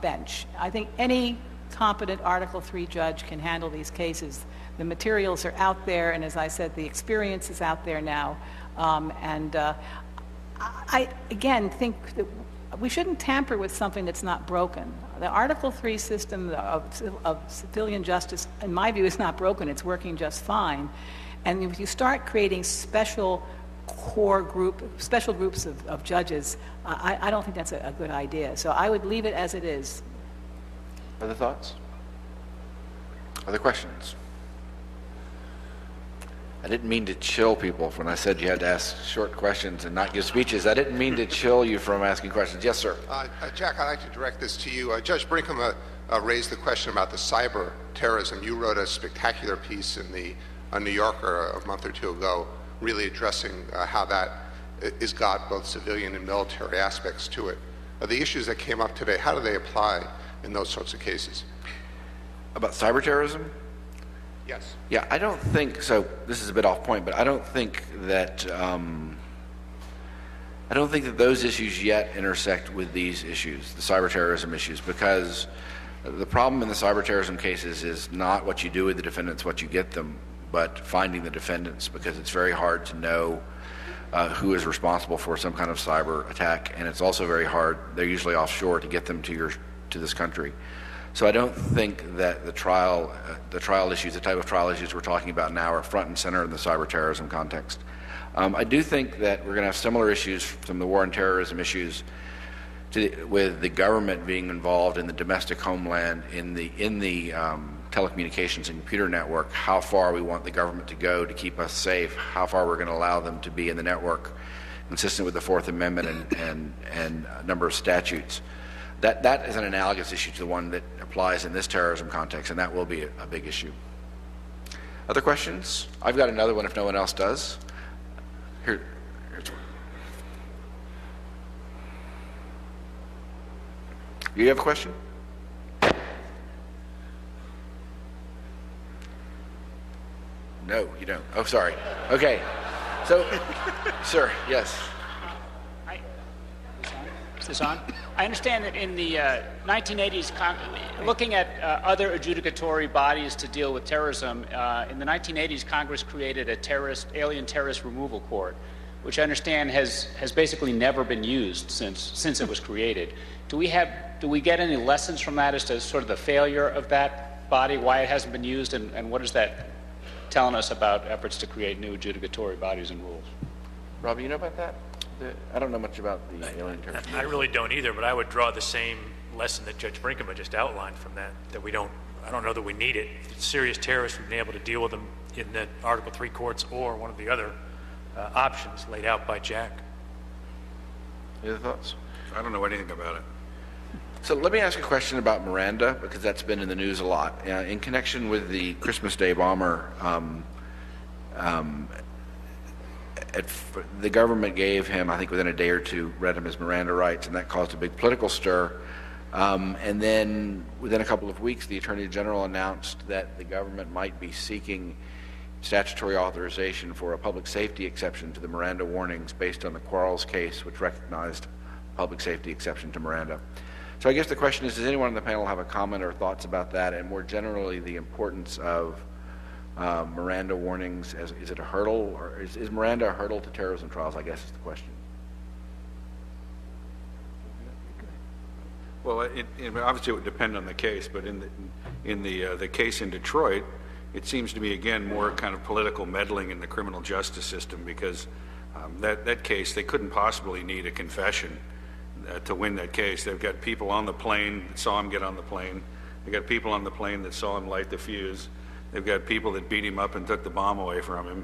bench. I think any competent Article 3 judge can handle these cases. The materials are out there, and as I said, the experience is out there now. I again think that we shouldn't tamper with something that's not broken. The Article 3 system of civilian justice, in my view, is not broken. It's working just fine. And if you start creating special groups of judges, I don't think that's a good idea. So I would leave it as it is. Other thoughts? Other questions? I didn't mean to chill people when I said you had to ask short questions and not give speeches. I didn't mean to chill you from asking questions. Yes, sir. Jack, I'd like to direct this to you. Judge Brinkman raised the question about the cyber terrorism. You wrote a spectacular piece in the New Yorker a month or two ago, really addressing how that has got both civilian and military aspects to it. The issues that came up today, how do they apply in those sorts of cases? About cyber terrorism? Yes. Yeah, I don't think so. This is a bit off point, but I don't think that those issues yet intersect with these issues, the cyber terrorism issues, because the problem in the cyber terrorism cases is not what you do with the defendants, what you get them, but finding the defendants, because it's very hard to know who is responsible for some kind of cyber attack, and it's also very hard, they're usually offshore, to get them to this country. So I don't think that the trial issues, the type of trial issues we're talking about now, are front and center in the cyber terrorism context. I do think that we're going to have similar issues from the war and terrorism issues with the government being involved in the domestic homeland, in the telecommunications and computer network, how far we want the government to go to keep us safe, how far we're going to allow them to be in the network, consistent with the Fourth Amendment and a number of statutes. That is an analogous issue to the one that applies in this terrorism context, and that will be a big issue. Other questions? I've got another one if no one else does. Here's one. You have a question? No, you don't. Oh, sorry. Okay. So, sir, yes. Is this on? I understand that in the 1980s, looking at other adjudicatory bodies to deal with terrorism, in the 1980s, Congress created a alien terrorist removal court. which I understand has basically never been used since it was created. Do we get any lessons from that as to sort of the failure of that body, why it hasn't been used, and what is that telling us about efforts to create new adjudicatory bodies and rules? Rob, you know about that? I don't know much about the alien terrorism. I really don't either, but I would draw the same lesson that Judge Brinkman just outlined from that I don't know that we need it. If it's serious terrorists, we've been able to deal with them in the Article 3 courts or one of the other options laid out by Jack. Any other thoughts? I don't know anything about it. So let me ask a question about Miranda, because that's been in the news a lot. In connection with the Christmas Day bomber, the government gave him, I think within a day or two, read him his Miranda rights, and that caused a big political stir. And then within a couple of weeks, the Attorney General announced that the government might be seeking statutory authorization for a public safety exception to the Miranda warnings based on the Quarles case, which recognized public safety exception to Miranda. So I guess the question is, does anyone on the panel have a comment or thoughts about that, and more generally the importance of Miranda warnings? Is it a hurdle, or is Miranda a hurdle to terrorism trials, I guess is the question. Well, obviously it would depend on the case, but in the case in Detroit, it seems to me again more kind of political meddling in the criminal justice system, because that case, they couldn't possibly need a confession to win that case. They've got people on the plane that saw him get on the plane. They've got people on the plane that saw him light the fuse. They've got people that beat him up and took the bomb away from him.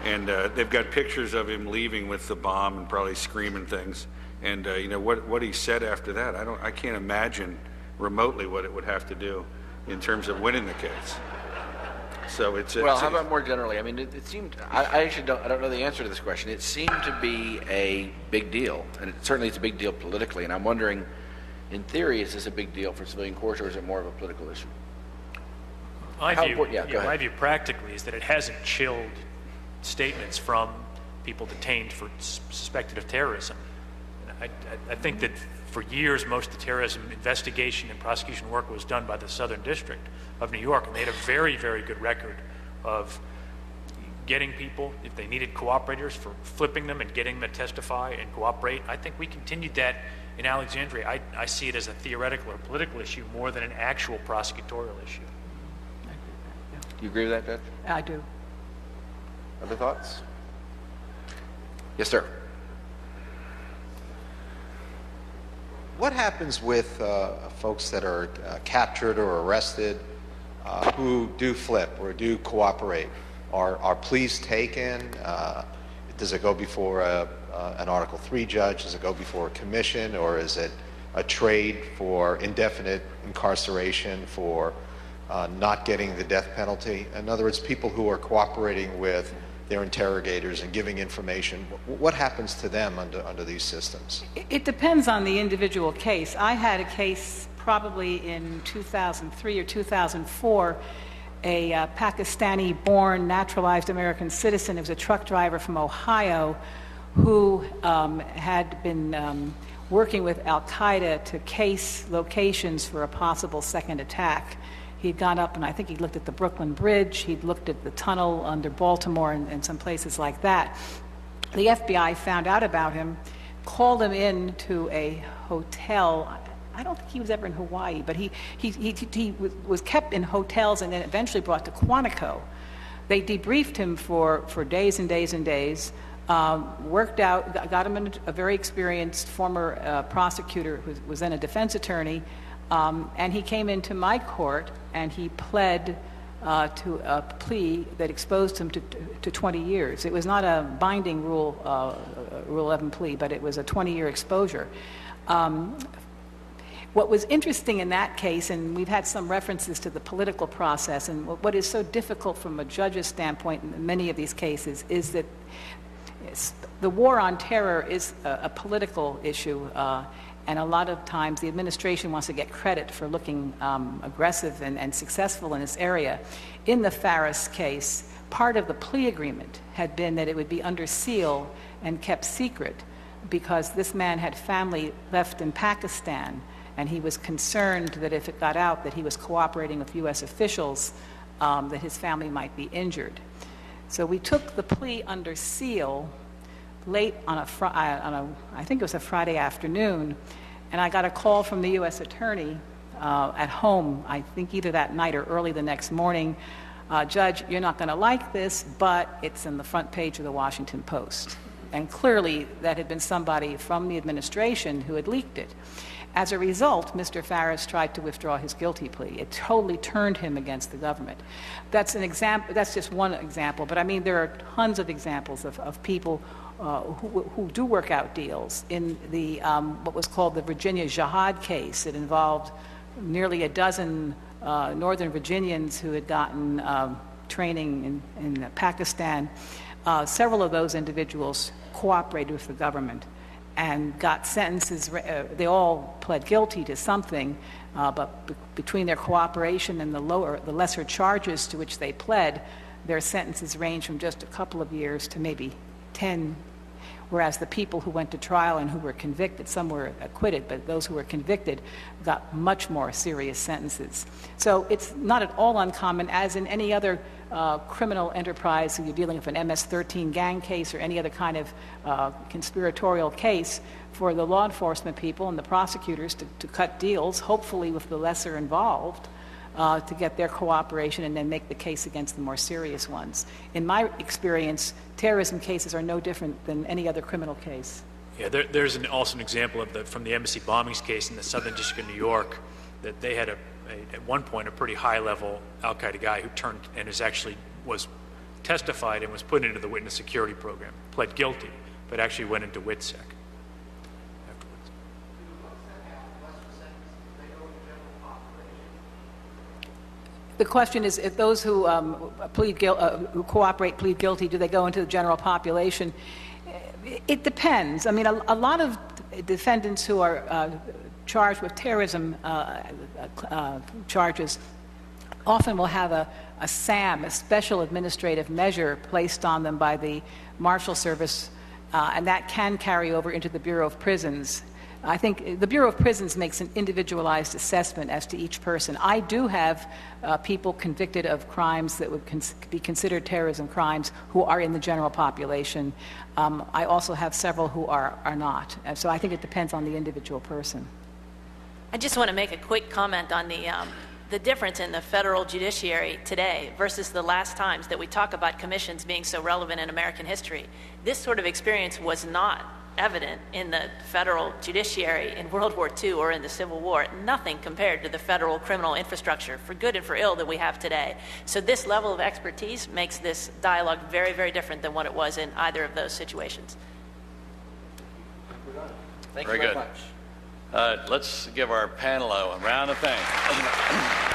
And they've got pictures of him leaving with the bomb and probably screaming things. And you know what he said after that, I can't imagine remotely what it would have to do in terms of winning the case. So well, how about more generally? I mean, it seemed, I actually don't know the answer to this question. It seemed to be a big deal, and certainly it's a big deal politically. And I'm wondering, in theory, is this a big deal for civilian courts, or is it more of a political issue? My view practically is that it hasn't chilled statements from people detained for suspected of terrorism. I think that for years, most of the terrorism investigation and prosecution work was done by the Southern District of New York, and they had a very, very good record of getting people, if they needed cooperators, for flipping them and getting them to testify and cooperate. I think we continued that in Alexandria. I see it as a theoretical or political issue more than an actual prosecutorial issue. You agree with that, Judge? I do. Other thoughts? Yes, sir. What happens with folks that are captured or arrested who do flip or do cooperate? Are pleas taken? Does it go before an Article 3 judge? Does it go before a commission? Or is it a trade for indefinite incarceration for not getting the death penalty? In other words, people who are cooperating with their interrogators and giving information, what happens to them under these systems? It depends on the individual case. I had a case probably in 2003 or 2004, a Pakistani-born naturalized American citizen who was a truck driver from Ohio who had been working with Al-Qaeda to case locations for a possible second attack. He'd gone up, and I think he looked at the Brooklyn Bridge, he'd looked at the tunnel under Baltimore and some places like that. The FBI found out about him, called him in to a hotel. I don't think he was ever in Hawaii, but he was kept in hotels and then eventually brought to Quantico. They debriefed him for days and days and days, worked out, got him a very experienced former prosecutor who was then a defense attorney, and he came into my court and he pled to a plea that exposed him to 20 years. It was not a binding Rule 11 plea, but it was a 20-year exposure. What was interesting in that case, and we've had some references to the political process, and what is so difficult from a judge's standpoint in many of these cases is that the war on terror is a political issue, and a lot of times the administration wants to get credit for looking aggressive and successful in this area. In the Faris case, part of the plea agreement had been that it would be under seal and kept secret because this man had family left in Pakistan, and he was concerned that if it got out that he was cooperating with U.S. officials, that his family might be injured. So we took the plea under seal late on I think it was a Friday afternoon, and I got a call from the U.S. attorney at home, I think either that night or early the next morning. Judge, you're not going to like this, but it's in the front page of the Washington Post. And clearly that had been somebody from the administration who had leaked it. As a result, Mr. Farris tried to withdraw his guilty plea. It totally turned him against the government. That's an example. That's just one example, but I mean there are tons of examples of people who do work out deals. In the what was called the Virginia Jihad case, it involved nearly a dozen Northern Virginians who had gotten training in Pakistan. Several of those individuals cooperated with the government and got sentences. They all pled guilty to something, but between their cooperation and the lesser charges to which they pled, their sentences range from just a couple of years to maybe 10, whereas the people who went to trial and who were convicted, some were acquitted, but those who were convicted got much more serious sentences. So it's not at all uncommon, as in any other criminal enterprise, so you're dealing with an MS-13 gang case or any other kind of conspiratorial case, for the law enforcement people and the prosecutors to cut deals, hopefully with the lesser involved, to get their cooperation and then make the case against the more serious ones. In my experience, terrorism cases are no different than any other criminal case. Yeah, there's also an example of from the embassy bombings case in the Southern District of New York, that they had at one point a pretty high-level Al-Qaeda guy who turned and was testified and was put into the witness security program, pled guilty, but actually went into WITSEC afterwards. The question is, if those who who cooperate plead guilty, do they go into the general population? It depends. I mean, a lot of defendants who are charged with terrorism charges often will have a SAM, a special administrative measure, placed on them by the Marshal Service, and that can carry over into the Bureau of Prisons. I think the Bureau of Prisons makes an individualized assessment as to each person. I do have people convicted of crimes that would be considered terrorism crimes who are in the general population. I also have several who are not. So I think it depends on the individual person. I just want to make a quick comment on the difference in the federal judiciary today versus the last times that we talk about commissions being so relevant in American history. This sort of experience was not evident in the federal judiciary in World War II or in the Civil War. Nothing compared to the federal criminal infrastructure, for good and for ill, that we have today. So this level of expertise makes this dialogue very, very different than what it was in either of those situations. Thank you very much. Let's give our panel a round of thanks.